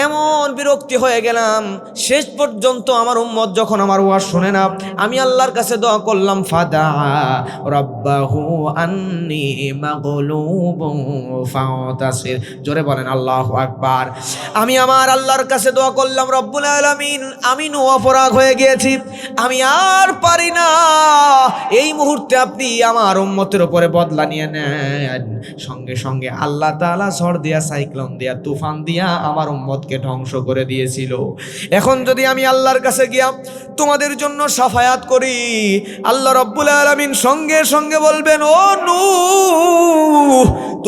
এমন বিরক্তি হয়ে গেলাম, শেষ পর্যন্ত আমার উম্মত যখন আমার ওয়াজ শুনে না, আমি আল্লাহর কাছে দোয়া করলাম, ফাদা রাব্বাহু আন্নী মাগলুবুন ফাতাসির। জোরে বলেন আল্লাহু আকবার। আমি আমার আল্লাহর কাছে দোয়া করলাম, রব্বুল আলামিন আমি নূহ অপরাগ হয়ে গিয়েছি, আমি আর পারি না, এই মুহূর্তে আপনি আমার উম্মতের উপরে বদলা নিয়ে নেন। সঙ্গে সঙ্গে আল্লাহ তাআলা ঝড় দিয়া, সাইক্লোন দিয়া, তুফান দিয়া আমার উম্মতকে ধ্বংস করে দিয়েছিল। এখন যদি আমি আল্লাহর কাছে গিয়া তোমাদের জন্য শাফায়াত করি, আল্লাহ রাব্বুল আলামিন সঙ্গে সঙ্গে বলবেন, ও নূহ,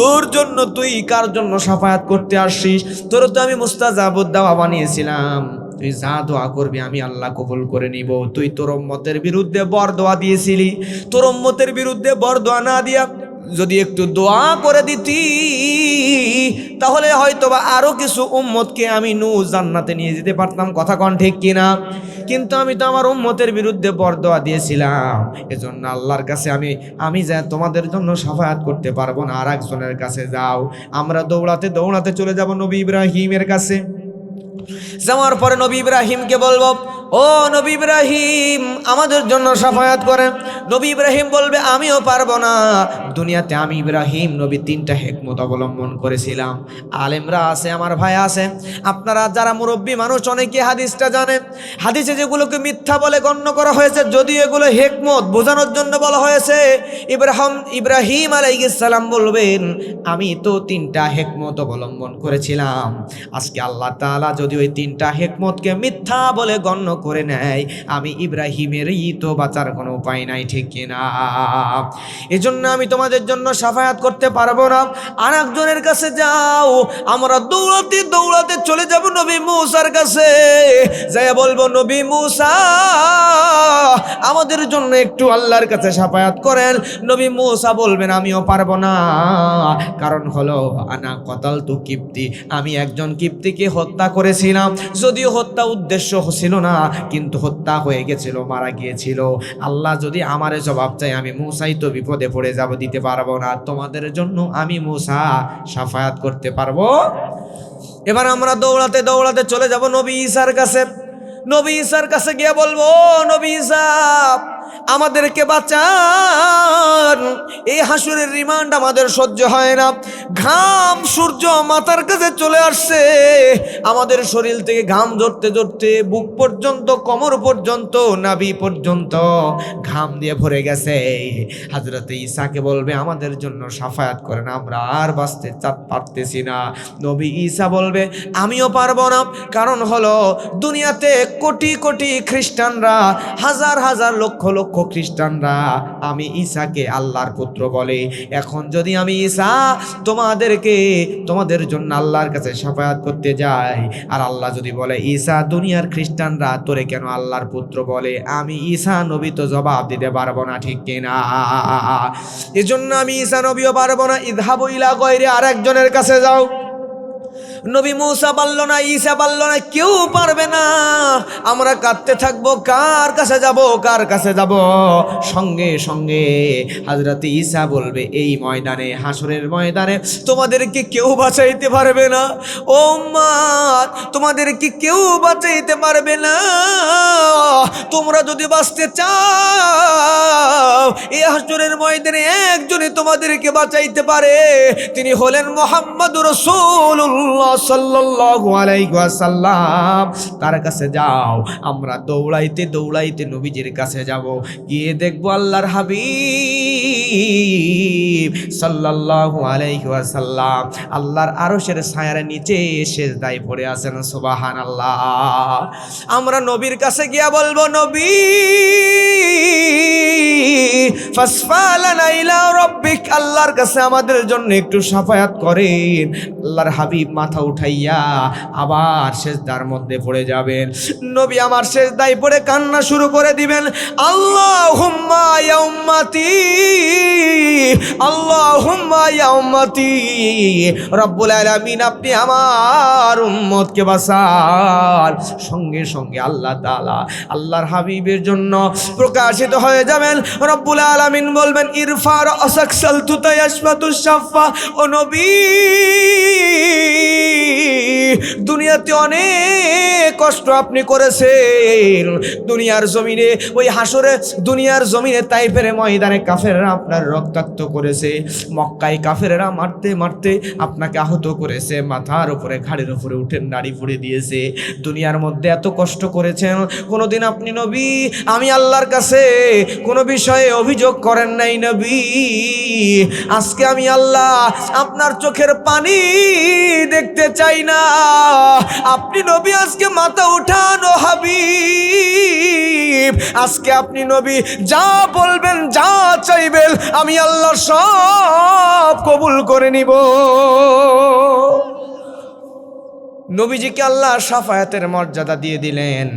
তোর জন্য, তুই কার জন্য শাফায়াত করতে আসছিস? তোর তো আমি মুস্তাজাবুদ দাওয়া বানিয়েছিলাম, তুই যা দোয়া করবি আমি আল্লাহ কবুল করে নিব। তুই তোর উম্মতের বিরুদ্ধে বরদোয়া দিয়েছিলি, তোর উম্মতের বিরুদ্ধে বরদোয়া না দিয়া যদি একটু দোয়া করে দিতি, তাহলে হয়তোবা আরো কিছু উম্মতকে আমি জান্নাতে নিয়ে যেতে পারতাম। কথা কোন ঠিক কিনা? কিন্তু আমি তো আমার উম্মতের বিরুদ্ধে বরদোয়া দিয়েছিলাম। এজন্য আল্লাহর কাছে আমি যা তোমাদের জন্য শাফায়াত করতে পারবো না, আর একজনের কাছে যাও। আমরা দৌড়াতে দৌড়াতে চলে যাব নবী ইব্রাহিমের কাছে। যাওয়ার পরে নবী ইব্রাহিমকে বলবো, ও নবী ইব্রাহিম, আমাদের জন্য শাফায়াত করেন। নবী ইব্রাহিম বলবে, আমিও পারবো না। দুনিয়াতে আমি ইব্রাহিম নবী 3টা হিকমত অবলম্বন করেছিলাম। আলেমরা আছে, আমার ভাই আছে, আপনারা যারা মুরব্বী মানুষ অনেকে হাদিসটা জানেন। হাদিসে যেগুলোকে মিথ্যা বলে গণ্য করা হয়েছে, যদিও এগুলো হিকমত বোঝানোর জন্য বলা হয়েছে, ইব্রাহিম আলাইহিস সালাম বলবেন, আমি তো 3টা হিকমত অবলম্বন করেছিলাম। আজকে আল্লাহ তাআলা যদি ওই 3টা হিকমতকে মিথ্যা বলে গণ্য করে নেয়, আমি ইব্রাহিমেরই তো বাঁচার কোনো উপায় নাই, ঠিক কিনা? এজন্য আমি তোমাদের জন্য শাফায়াত করতে পারবো না। আর একজনের কাছে যাও। আমরা দৌড়াতে দৌড়াতে চলে যাব নবী মূসার কাছে, যাই বলবো, নবী মূসা, আমাদের জন্য একটু আল্লাহর কাছে শাফায়াত করেন। নবী মূসা বলবেন, আমিও পারবো না। কারণ হলো, আনা কতালতু কিপ্তি, আমি একজন কিপ্তিকে হত্যা করেছিলাম। যদিও হত্যা উদ্দেশ্য ছিল না, কিন্তু হত্যা হয়ে গেছিল, মারা গিয়েছিল। আল্লাহ যদি আমারে জবাব চাই, আমি মূসাই তো বিপদে পড়ে যাব, দিতে পারবো না। তোমাদের জন্য আমি মূসা শাফায়াত করতে পারবো। এবার আমরা দৌড়াতে দৌড়াতে চলে যাব নবী ঈসার কাছে। নবী ঈসার কাছে গিয়ে বলবো, নবী ঈসা, আমাদেরকে বাঁচান, এই হাসুরের রিমান্ড আমাদের সহ্য হয় না। ঘাম সূর্য মাথার কাছে চলে আসছে, আমাদের শরীর থেকে ঘাম ঝরতে ঝরতে বুক পর্যন্ত, কোমর পর্যন্ত, নাভি পর্যন্ত ঘাম দিয়ে ভরে গেছে। হযরত ঈসাকে বলবে, আমাদের জন্য শাফায়াত করেন, আমরা আর বাঁচতে পারতেছি না। নবী ঈসা বলবে, আমিও পারবো না। কারণ হলো, দুনিয়াতে কোটি কোটি খ্রিস্টানরা, হাজার হাজার লক্ষ লক্ষ খ্রিস্টানরা আমি ঈসাকে আল্লাহর পুত্র বলে। এখন যদি আমি ঈসা তোমাদের জন্য আল্লাহর কাছে শাফায়াত করতে যাই, আর আল্লাহ যদি বলে, ঈসা, দুনিয়ার খ্রিস্টানরা তোরে কেন আল্লাহর পুত্র বলে, আমি ঈসা নবী তো জবাব দিতে পারবো না, ঠিক কিনা? এজন্য আমি ঈসা নবীও পারবো না। ইযহাবু ইলা গায়রি, আরেকজনের কাছে যাও। নবী মূসা পারল না, ঈসা পারল না, কেউ পারবে না। আমরা কাঁদতে থাকবো, কার কাছে যাব, কার কাছে যাব? সঙ্গে সঙ্গে হযরত ঈসা বলবে, এই ময়দানে, হাসরের ময়দানে তোমাদেরকে কেউ বাঁচাইতে পারবে না। ও উম্মত, তোমাদেরকে কেউ বাঁচাইতে পারবে না। তোমরা যদি বাঁচতে চাও, এই হাসরের ময়দানে একজনই তোমাদেরকে বাঁচাইতে পারে, তিনি হলেন মুহাম্মদুর রাসূলুল্লাহ সাল্লাল্লাহু আলাইহি ওয়াসাল্লাম। তার কাছে যাও। আমরা দৌড়াইতে দৌড়াইতে নবীজির কাছে যাব, গিয়ে দেখবো আল্লাহর হাবিব সাল্লাল্লাহু আলাইহি ওয়াসাল্লাম আল্লাহর আরশের ছায়ার নিচে সিজদায় পড়ে আছেন। সুবহানাল্লাহ। আমরা নবীর কাছে গিয়া বলবো, নবী, ফাসফালানা ইলা রাব্বিক, আল্লাহর কাছে আমাদের জন্য একটু শাফায়াত করেন। আল্লাহর হাবিব মাথা উঠাইয়া আবার সিজদার মধ্যে পড়ে যাবেন। নবী আমার সিজদায় পড়ে কান্না শুরু করে দিবেন, আল্লাহুম্মা ইয়া উম্মতি, আল্লাহুম্মা ইয়া উম্মতি, রব্বুল আলামিন, আপনি আমার উম্মতকে বাঁচান। সঙ্গে সঙ্গে আল্লাহ তাআলা আল্লাহর হাবিবের জন্য প্রকাশিত হয়ে যাবেন। রব্বুল আলামিন বলবেন, ইরফা রাসাক সালতুতা ইয়াশফাতুশ শাফা। ও নবী, দুনিয়াতে অনেক কষ্ট আপনি করেছেন। দুনিয়ার জমিনে, ওই হাসরে দুনিয়ার জমিনে তাইফের ময়দানে কাফেররা আপনার রক্তাক্ত করেছে। মক্কায় কাফেররা মারতে মারতে আপনাকে আহত করেছে, মাথার উপরে, ঘাড়ের উপরে উঠে নাড়ি ফুড়ে দিয়েছে। দুনিয়ার মধ্যে এত কষ্ট করেছেন, কোনোদিন আপনি নবী, আমি আল্লাহর কাছে কোনো বিষয়ে অভিযোগ করেন নাই নবী। আজকে আমি আল্লাহ আপনার চোখের পানি দেখতে চাই না। আপনি নবী আজকে মাথা উঠানো হাবিব, আজকে আপনি নবী, যা বলবেন, যা চাইবেন, আমি আল্লাহ সব কবুল করে নিব। নবীজিকে আল্লাহ শাফায়াতের মর্যাদা দিয়ে দিলেন।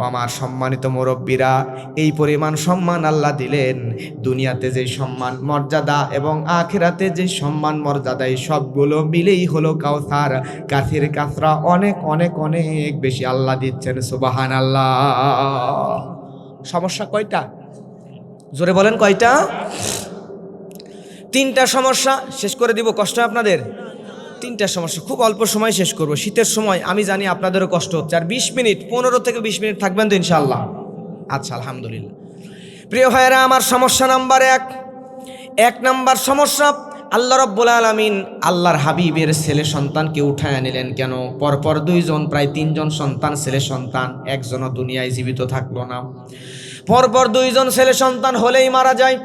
আমার সম্মানিত মুরব্বীরা, এই পরিমাণ সম্মান আল্লাহ দিলেন। দুনিয়াতে যে সম্মান মর্যাদা এবং আখিরাতে যে সম্মান মর্যাদা, এই সবগুলো মিলেই হলো কাউসার। কাছের কাছরা অনেক অনেক অনেক বেশি আল্লাহ দিচ্ছেন। সুবহানাল্লাহ। সমস্যা কয়টা? জোরে বলেন কয়টা? 3টা সমস্যা। শেষ করে দিব, কষ্ট আপনাদের? 3টা সমস্যা, খুব অল্প সময় শেষ করব। শীতের সময় আমি জানি আপনাদেরও কষ্ট হচ্ছে। আর 20 মিনিট, 15 থেকে 20 মিনিট থাকবেন তো ইনশাআল্লাহ? আচ্ছা, আলহামদুলিল্লাহ। প্রিয় ভাইয়েরা আমার, সমস্যা নাম্বার 1 নাম্বার সমস্যা, আল্লাহ রাব্বুল আলামিন আল্লাহর হাবিবের ছেলে সন্তানকে উঠায় নিলেন কেন? পরপর 2 জন, প্রায় 3 জন সন্তান, ছেলে সন্তান, একজনও দুনিয়ায় জীবিত থাকলো না। পরপর 2 জন ছেলে সন্তান হলেই মারা যায়।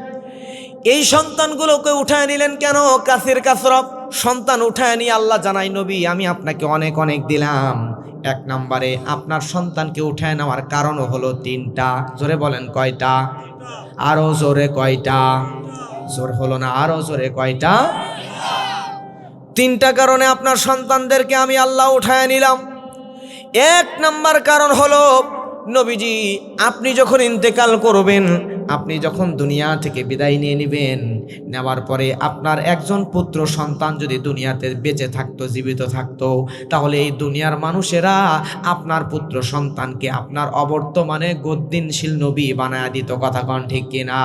এই সন্তানগুলোকে উঠায় নিলেন কেন? কাসির কাসরব সন্তান উঠায় নিয়ে আল্লাহ জানাই, নবী আমি আপনাকে অনেক অনেক দিলাম। 1 নম্বরে আপনার সন্তানকে উঠায় নেওয়ার কারণও হলো 3টা। জোরে বলেন কয়টা? আরো জোরে কয়টা? জোর হলো না, আরো জোরে কয়টা? 3টা কারণে আপনার সন্তানদেরকে আমি আল্লাহ উঠায় নিলাম। 1 নম্বর কারণ হলো, নবীজি আপনি যখন ইন্তেকাল করবেন, আপনি যখন দুনিয়া থেকে বিদায় নিয়ে নেবেন, নেওয়ার পরে আপনার একজন পুত্র সন্তান যদি দুনিয়াতে বেঁচে থাকতো, জীবিত থাকতো, তাহলে এই দুনিয়ার মানুষেরা আপনার পুত্র সন্তানকে আপনার অবর্তমানে গদ্দিনশীল নবী বানায় দিত। কথা কন ঠিক কিনা?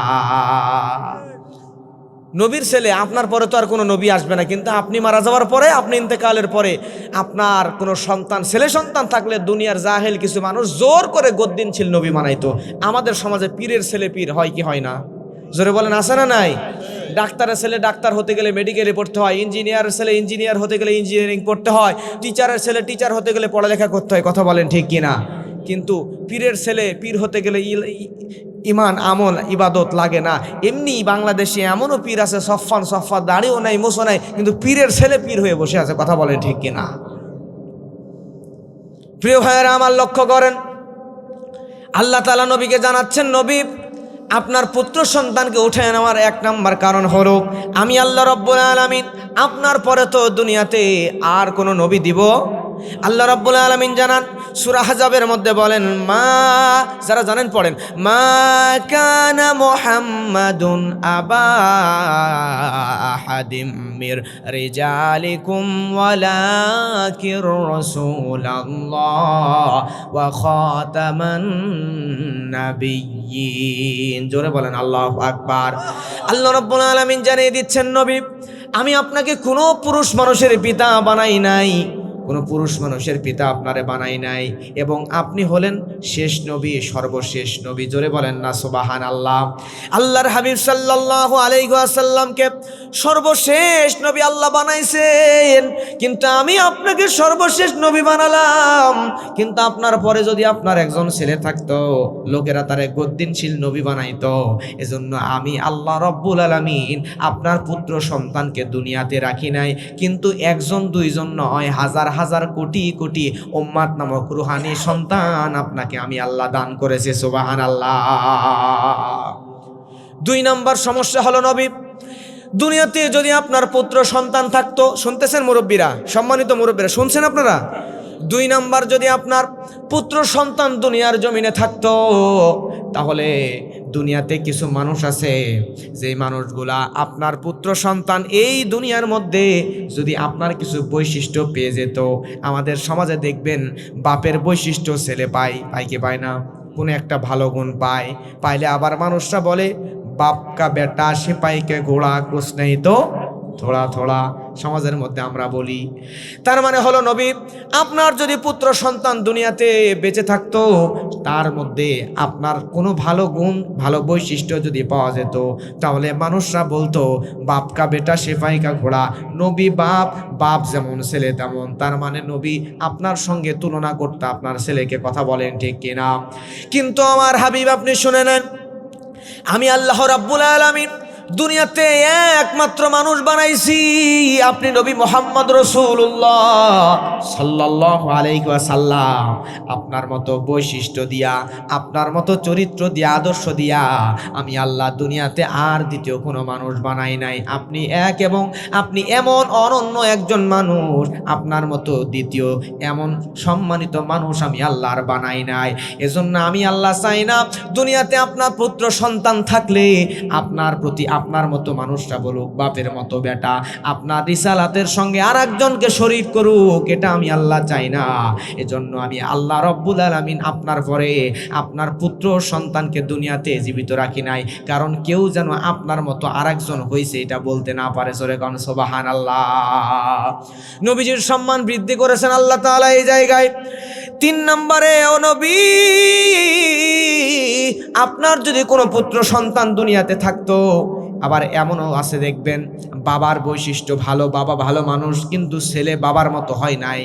নবীর ছেলে, আপনার পরে তো আর কোনো নবী আসবে না, কিন্তু আপনি মারা যাওয়ার পরে, আপনি ইন্তেকালের পরে আপনার কোনো সন্তান, ছেলে সন্তান থাকলে দুনিয়ার জাহেল কিছু মানুষ জোর করে গদ্দিনশীল নবী বানাইতো। আমাদের সমাজে পীরের ছেলে পীর হয় কি হয় না? জোরে বলেন, আছে না নাই? ডাক্তারের ছেলে ডাক্তার হতে গেলে মেডিকেলে পড়তে হয়, ইঞ্জিনিয়ারের ছেলে ইঞ্জিনিয়ার হতে গেলে ইঞ্জিনিয়ারিং পড়তে হয়, টিচারের ছেলে টিচার হতে গেলে পড়ালেখা করতে হয়। কথা বলেন ঠিক কিনা? কিন্তু পীরের ছেলে পীর হতে গেলে ইমান আমল ইবাদত লাগে না। এমনি বাংলাদেশে এমনও পীর আছে, সফা দাড়িও নাই, মোছো নাই, কিন্তু পীরের ছেলে পীর হয়ে বসে আছে। কথা বলেন ঠিক কিনা? প্রিয় ভাইয়েরা আমার, লক্ষ্য করেন, আল্লাহ তাআলা নবীকে জানাচ্ছেন, নবী আপনার পুত্র সন্তানকে উঠে নেওয়ার 1 নম্বর কারণ হলো, আমি আল্লাহ রাব্বুল আলামিন আপনার পরে তো দুনিয়াতে আর কোনো নবী দিব। আল্লাহ রাব্বুল আলামিন জানান সূরা আহজাবের মধ্যে বলেন, মা, যারা জানেন পড়েন, মা কানা মুহাম্মাদুন আবা আহাদিম মির রিজালিকুম ওয়ালাকির রাসূলুল্লাহ ওয়া খাতামান নাবিয়্যিন। জোরে বলেন আল্লাহু আকবার। আল্লাহ রাব্বুল আলামিন জানিয়ে দিচ্ছেন, নবী আমি আপনাকে কোনো পুরুষ মানুষের পিতা বানাই নাই, কোনো পুরুষ মানুষের পিতা আপনারে বানাই নাই, এবং আপনি হলেন শেষ নবী, সর্বশেষ নবী। জোরে বলেন না সুবহানাল্লাহ। আল্লাহর হাবিব সাল্লাল্লাহু আলাইহি ওয়াসাল্লামকে সর্বশেষ নবী আল্লাহ বানাইছেন, কিন্তু আমি আপনাকে সর্বশেষ নবী বানালাম। কিন্তু আপনার পরে যদি আপনার একজন ছেলে থাকতো, লোকেরা তারে গদ্দিনশীল নবী বানাইতো। এজন্য আমি আল্লাহ রাব্বুল আলামিন আপনার পুত্র সন্তানকে দুনিয়াতে রাখি নাই, কিন্তু 1 জন 2 জন নয়, হাজার হাজার কোটি কোটি উম্মাত নামক রুহানি সন্তান আপনাকে আমি আল্লাহ দান করেছি। সুবহানাল্লাহ। 2 নম্বর সমস্যা হলো, নবী দুনিয়াতে যদি আপনার পুত্র সন্তান থাকতো, শুনতেছেন মুরব্বীরা, সম্মানিত মুরব্বীরা, শুনছেন আপনারা? 2 নম্বর, যদি আপনার পুত্র সন্তান দুনিয়ার জমিনে থাকতো, তাহলে দুনিয়াতে কিছু মানুষ আছে, যেই মানুষগুলা আপনার পুত্র সন্তান এই দুনিয়ার মধ্যে যদি আপনার কিছু বৈশিষ্ট্য পেয়ে যেত, আমাদের সমাজে দেখবেন বাপের বৈশিষ্ট্য ছেলে পায় কি পায় না? কোনো একটা ভালো গুণ পাইলে আবার মানুষরা বলে, বাপ কা বেটা সিপাহি কে ঘোড়া কুছ নেই তো থোড়া থোড়া, সমাজের মধ্যে আমরা বলি। তার মানে হলো, নবী আপনার যদি পুত্র সন্তান দুনিয়াতে বেঁচে থাকতো, তার মধ্যে আপনার কোনো ভালো গুণ, ভালো বৈশিষ্ট্য যদি পাওয়া যেত, তাহলে মানুষরা বলতো বাপ কা বেটা সিপাহি কা ঘোড়া। নবী বাপ যেমন ছেলে তেমন। তার মানে নবী আপনার সঙ্গে তুলনা করতে আপনার ছেলেকে। কথা বলেন ঠিক কিনা? কিন্তু আমার হাবিব, আপনি শুনে নেন, আমি আল্লাহ রাব্বুল আলামিন দুনিয়াতে একমাত্র মানুষ বানাইছি আপনি নবী মুহাম্মদ রাসূলুল্লাহ সাল্লাল্লাহু আলাইহি ওয়াসাল্লাম। আপনার মতো বৈশিষ্ট্য দিয়া, আপনার মতো চরিত্র দিয়া, আদর্শ দিয়া আমি আল্লাহ দুনিয়াতে আর দ্বিতীয় কোনো মানুষ বানাই নাই। আপনি এক এবং আপনি এমন অনন্য একজন মানুষ, আপনার মতো দ্বিতীয় এমন সম্মানিত মানুষ আমি আল্লাহর বানাই নাই। এজন্য আমি আল্লাহ চাই না দুনিয়াতে আপনার পুত্র সন্তান থাকলে আপনার প্রতি আপনার মতো মানুষরা বলুক বাপের মতো বেটা, আপনার রিসালাতের সঙ্গে আর একজনকে শরীক করুক, এটা আমি আল্লাহ চাই না। এজন্য আমি আল্লাহ রব্বুল আলামিন আপনার পরে আপনার পুত্র সন্তানকে দুনিয়াতে জীবিত রাখি নাই, কারণ কেউ যেন আপনার মতো আর একজন হয়েছে এটা বলতে না পারে। জোরে কোন সুবহানাল্লাহ। নবীজির সম্মান বৃদ্ধি করেছেন আল্লাহ তাআলা এই জায়গায়। 3 নম্বরে, ও নবী, আপনার যদি কোনো পুত্র সন্তান দুনিয়াতে থাকতো, আবার এমনও আছে দেখবেন বাবার বৈশিষ্ট্য ভালো, বাবা ভালো মানুষ, কিন্তু ছেলে বাবার মতো হয় নাই,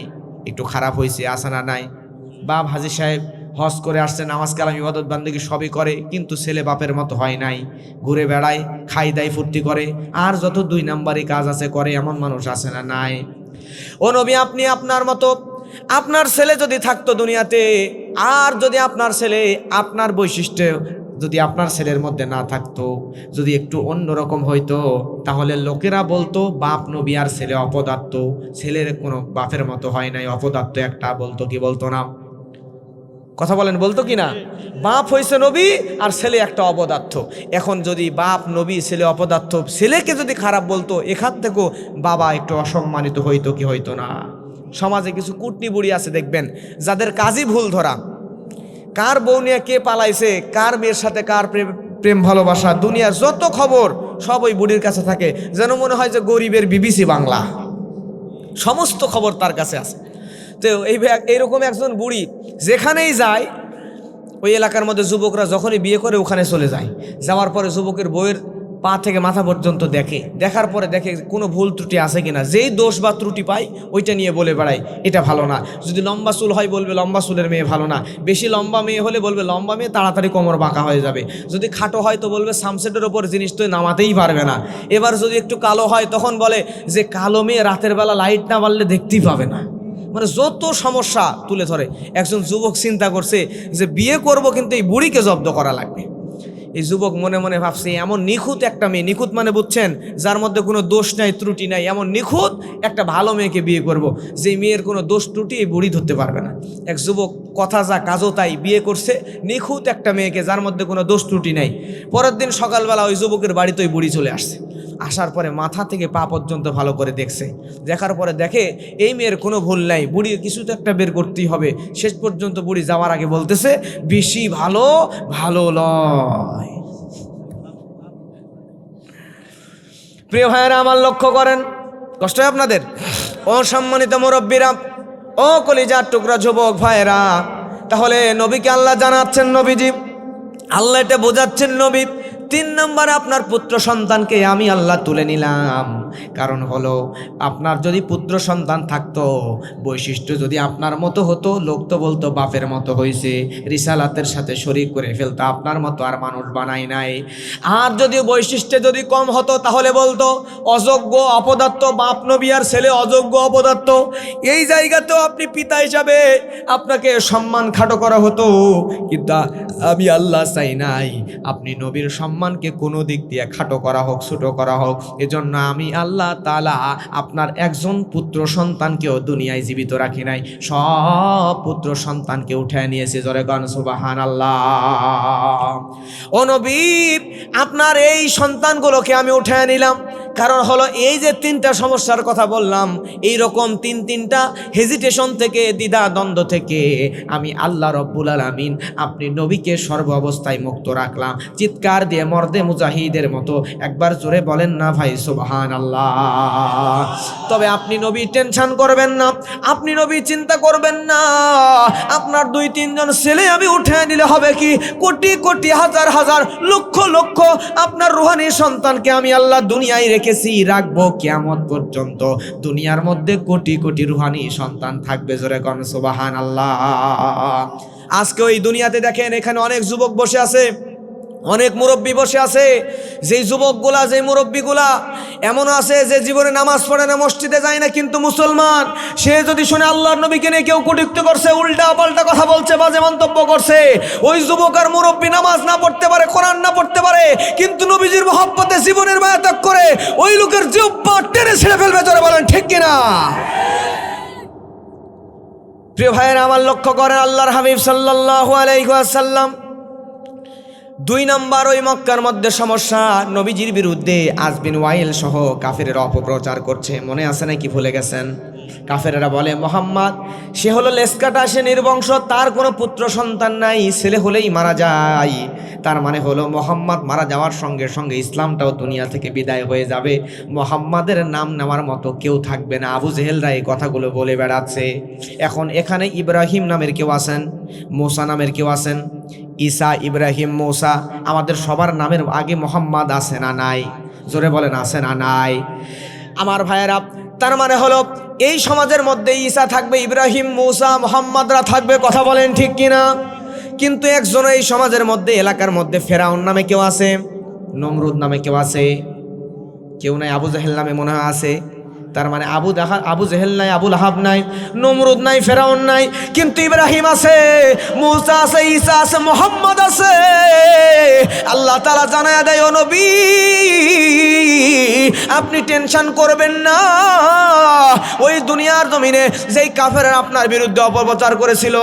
একটু খারাপ হয়েছে, আসে না নাই? বাপ হাজী সাহেব হজ করে আসছে, নামাজ কালাম ইবাদত বান্দেগী সবই করে, কিন্তু ছেলে বাপের মতো হয় নাই, ঘুরে বেড়ায়, খাই দায় ফুর্তি করে, আর যত 2 নাম্বারই কাজ আছে করে, এমন মানুষ আছে না নাই? ও নবী, আপনি আপনার মতো আপনার ছেলে যদি থাকতো দুনিয়াতে, আর যদি আপনার ছেলে আপনার বৈশিষ্ট্য যদি আপনার ছেলের মধ্যে না থাকতো, যদি একটু অন্যরকম হইতো, তাহলে লোকেরা বলতো বাপ নবী আর ছেলে অপদার্থ, ছেলের কোনো বাপের মতো হয় নাই, অপদার্থ একটা, বলতো কি বলতো না? কথা বলেন, বলতো কি না? বাপ হয়েছে নবী আর ছেলে একটা অপদার্থ। এখন যদি বাপ নবী ছেলে অপদার্থ, ছেলেকে যদি খারাপ বলতো, এখান থেকেও বাবা একটু অসম্মানিত হইতো কি হইতো না? সমাজে কিছু কুটনি বুড়ি আছে দেখবেন, যাদের কাজই ভুল ধরা, কার বউ নিয়ে কে পালাইছে, কার মেয়ের সাথে কার প্রেম ভালোবাসা, দুনিয়ার যত খবর সব ওই বুড়ির কাছে থাকে, যেন মনে হয় যে গরিবের বিবিসি বাংলা, সমস্ত খবর তার কাছে আছে। তো এইরকম একজন বুড়ি যেখানেই যায়, ওই এলাকার মধ্যে যুবকরা যখনই বিয়ে করে ওখানে চলে যায়, যাওয়ার পরে যুবকের বউয়ের পা থেকে মাথা পর্যন্ত দেখে, দেখার পরে দেখে কোনো ভুল ত্রুটি আছে কিনা, যেই দোষ বা ত্রুটি পায় ওইটা নিয়ে বলে বেড়ায় এটা ভালো না। যদি লম্বা চুল হয় বলবে লম্বা চুলের মেয়ে ভালো না, বেশি লম্বা মেয়ে হলে বলবে লম্বা মেয়ে তাড়াতাড়ি কোমর বাঁকা হয়ে যাবে, যদি খাটো হয় তো বলবে সামসেটের ওপর জিনিস তো নামাতেই পারবে না। এবার যদি একটু কালো হয় তখন বলে যে কালো মেয়ে রাতের বেলা লাইট না বাড়লে দেখতেই পাবে না। মানে যত সমস্যা তুলে ধরে। একজন যুবক চিন্তা করছে যে বিয়ে করব, কিন্তু এই বুড়িকে জব্দ করা লাগবে। এই যুবক মনে মনে ভাবছে এমন নিখুঁত একটা মেয়ে, নিখুঁত মানে বুঝছেন, যার মধ্যে কোনো দোষ নাই ত্রুটি নাই, এমন নিখুঁত একটা ভালো মেয়েকে বিয়ে করব, যে মেয়ের কোনো দোষ ত্রুটি এই বুড়ি ধরতে পারবে না। এক যুবক কথা যা কাজও তাই বিয়ে করছে নিখুঁত একটা মেয়েকে, যার মধ্যে কোনো দোষ ত্রুটি নাই। পরের দিন সকালবেলা ওই যুবকের বাড়িতে ওই বুড়ি চলে আসছে। আসার পরে মাথা থেকে পা পর্যন্ত ভালো করে দেখছে, দেখার পরে দেখে এই মেয়ের কোনো ভুল নাই, বুড়ি কিছু তো একটা বের করতেই হবে। শেষ পর্যন্ত বুড়ি যাওয়ার আগে বলতেছে বেশি ভালো ভালো লয়। প্রিয় ভাইয়েরা আমার, লক্ষ্য করেন, কষ্ট হয় আপনাদের? অসম্মানিত মুরব্বীরা, ও কলিজার টুকরা যুবক ভাইয়েরা, তাহলে নবীকে আল্লাহ জানাচ্ছেন, নবীজি আল্লাহ এটা বোঝাচ্ছেন, নবী 3 নম্বরে আপনার পুত্র সন্তানকে আমি আল্লাহ তুলে নিলাম। কারণ হলো আপনার যদি পুত্র সন্তান থাকতো, বৈশিষ্ট্য যদি আপনার মতো হতো, লোক তো বলতো বাপের মতো হয়েছে, রিসালাতের সাথে শরীক করে ফেলতো, আপনার মতো আর মানুষ বানাই নাই। আর যদি বৈশিষ্ট্য যদি কম হতো, তাহলে বলতো অযোগ্য অপদার্থ, বাপ নবী আর ছেলে অযোগ্য অপদার্থ। এই জায়গাতেও আপনি পিতা হিসাবে আপনাকে সম্মান খাটো করা হতো, কিন্তু আমি আল্লাহ চাই নাই আপনি নবীর সম্মানকে কোনো দিক দিয়ে খাটো করা হোক, ছোট করা হোক। এজন্য আমি আল্লাহ তাআলা আপনার একজন পুত্র সন্তানকেও দুনিয়ায় জীবিত রাখি নাই, সব পুত্র সন্তানকে উঠায় নিয়েছে। জোরে গান সুবহানাল্লাহ। ও নবী, আপনার এই সন্তানগুলোকে আমি উঠায় নিলাম, কারণ হলো এই যে 3টা সমস্যার কথা বললাম, এই রকম 3টা হেজিটেশন থেকে, দ্বিধা দ্বন্দ্ব থেকে আমি আল্লাহ রব্বুল আলামিন আপনি নবীকে সর্ব অবস্থায় মুক্ত রাখলাম। চিৎকার দিয়ে মর্দে মুজাহিদের মতো একবার জোরে বলেন না ভাই সুবহানাল্লাহ। তবে আপনি নবী টেনশন করবেন না, আপনি নবী চিন্তা করবেন না, আপনার 2-3 জন ছেলে আমি উঠে নিলে হবে কি, কোটি কোটি হাজার হাজার লক্ষ লক্ষ আপনার রুহানি সন্তানকে আমি আল্লাহ দুনিয়ায় রেখেছি, রাখবো কিয়ামত পর্যন্ত। দুনিয়ার মধ্যে কোটি কোটি রুহানি সন্তান থাকবে। জোরে কোন সুবহানাল্লাহ। আজকে ওই দুনিয়াতে দেখেন, এখানে অনেক যুবক বসে আছে, অনেক মুরব্বী বসে আছে, যেই যুবকগুলা, যেই মুরব্বীগুলা এমন আছে যে জীবনে নামাজ পড়ে না, মসজিদে যায় না, কিন্তু মুসলমান। সে যদি শুনে আল্লাহর নবীকে নিয়ে কেউ কটূক্তি করছে, উল্টা পাল্টা কথা বলছে, বাজে মন্তব্য করছে, ওই যুবক আর মুরব্বী নামাজ না পড়তে পারে, কোরআন না পড়তে পারে, কিন্তু নবীজির মহব্বতে জীবনের মায়া ত্যাগ করে ওই লোকের জিহ্বা টেনে ছিঁড়ে ফেলবে। জোরে বলেন ঠিক কিনা? প্রিয় ভাইয়েরা আমার, লক্ষ্য করেন আল্লাহর হাবিব সাল্লাল্লাহু আলাইহি ওয়াসাল্লাম 2 নাম্বার ওই মক্কার মধ্যে সমস্যা, নবীজির বিরুদ্ধে আজবিন ওয়াইল সহ কাফেরেরা অপপ্রচার করছে। মনে আছে নাকি ভুলে গেছেন? কাফেরেরা বলে মোহাম্মদ সে হলো লেসকাটা, সে নির্বংশ, তার কোনো পুত্র সন্তান নাই, ছেলে হলেই মারা যায়। তার মানে হলো মোহাম্মদ মারা যাওয়ার সঙ্গে সঙ্গে ইসলামটাও দুনিয়া থেকে বিদায় হয়ে যাবে, মোহাম্মদের নাম নেওয়ার মতো কেউ থাকবে না। আবু জেহেলরা এই কথাগুলো বলে বেড়াচ্ছে। এখন এখানে ইব্রাহিম নামের কেউ আছেন, মুসা নামের কেউ আছেন, ঈসা, ইব্রাহিম, মুসা, আমাদের সবার নামের আগে মোহাম্মদ আছে না নাই? জোরে বলেন আছে না নাই? আমার ভাইয়েরা, তার মানে হলো এই সমাজের মধ্যে ঈসা থাকবে, ইব্রাহিম, মুসা, মোহাম্মদরা থাকবে। কথা বলেন ঠিক কিনা? কিন্তু একজন এই সমাজের মধ্যে, এলাকার মধ্যে ফেরাউন নামে কেউ আছে, নমরুদ নামে কেউ আছে, কেউ নাই। আবু জেহেল নামে মনে হয় আছে। তার মানে আবু জেহেল নাই, আবু লাহাব নাই, নমরুদ নাই, ফেরাউন নাই, কিন্তু ইব্রাহিম আছে, মুসা আছে, ঈসা আছে, মোহাম্মদ আছে। আল্লাহ তাআলা জানায়া দেয়, ও নবী আপনি টেনশন করবেন না, ওই দুনিয়ার জমিনে যেই কাফেররা আপনার বিরুদ্ধে অপপ্রচার করেছিল,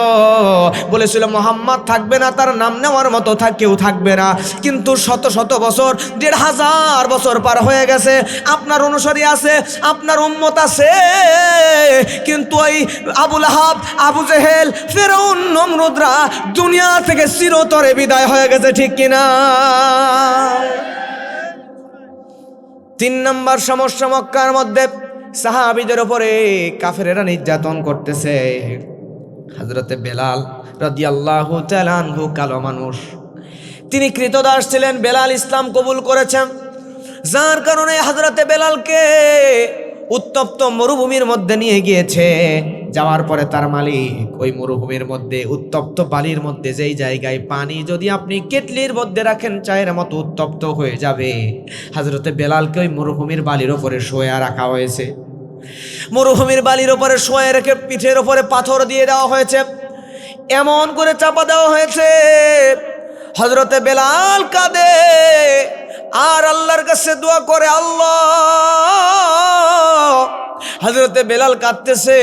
বলেছিল মোহাম্মদ থাকবে না, তার নাম নেওয়ার মতো কেউ থাকবে না, কিন্তু শত শত বছর, 1500 বছর পার হয়ে গেছে, আপনার অনুসারী আছে, আপনার উম্মত আছে, কিন্তু ওই আবু লাহাব, আবু জেহেল, ফেরাউন, নমরুদরা দুনিয়া থেকে চিরতরে বিদায় হয়ে গেছে। ঠিক কিনা? 3 নাম্বার সমস্যা, মক্কার মধ্যে সাহাবীদের উপরে কাফেরেরা নির্যাতন করতেছে। হযরতে বেলাল রাদিয়াল্লাহু তাআলা আনহু কালো মানুষ, তিনি কৃতদাস ছিলেন, বেলাল ইসলাম কবুল করেছেন, যার কারণে হযরতে বেলালকে উত্তপ্ত মরুভূমির মধ্যে নিয়ে গিয়েছে। যাওয়ার পরে তার মালিক ওই মরুভূমির মধ্যে, উত্তপ্ত বালির মধ্যে, যেই জায়গায় পানি যদি আপনি কেটলির মধ্যে রাখেন চায়ের মতো উত্তপ্ত হয়ে যাবে, হযরতে বেলালকে ওই মরুভূমির বালির ওপরে শোয়া রাখা হয়েছে। মরুভূমির বালির ওপরে শোয়া রেখে পিঠের ওপরে পাথর দিয়ে দেওয়া হয়েছে, এমন করে চাপা দেওয়া হয়েছে, হযরতে বেলাল কাঁদে আর আল্লাহর কাছে দোয়া করে, আল্লাহ। হযরতে বেলাল কাঁদতেছে।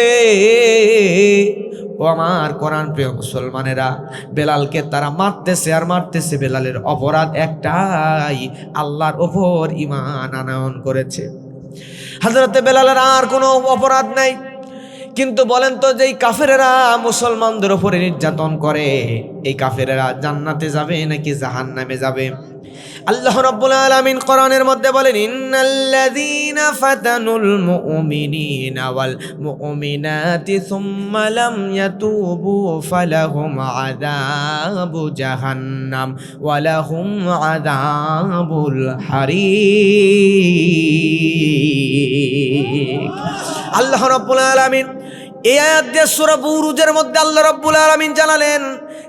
ও আমার কোরআন প্রিয় মুসলমানেরা, বেলালকে তারা মারতেছে আর মারতেছে, বেলালের অপরাধ একটাই, আল্লাহর ওপর ঈমান আনয়ন করেছে। হযরতে বেলালের আর কোনো অপরাধ নাই। কিন্তু বলেন তো, যেই কাফেরেরা মুসলমানদের উপরে নির্যাতন করে, এই কাফেরেরা জান্নাতে যাবে নাকি জাহান্নামে যাবে? আল্লাহ রাব্বুল আলামিন কোরআনের মধ্যে বলেন, ইন্নাল্লাযীনা ফাতানুল মুমিনিনা ওয়াল মুমিনাতি সুম্মা লাম ইয়াতুবু ফালাহুম আযাবু জাহান্নাম ওয়া লাহুম আযাবুল হারিক। আল্লাহ রাব্বুল আলামিন এই আয়াত দিয়ে সূরা বুরুজের মধ্যে আল্লাহ রাব্বুল আলামিন জানালেন,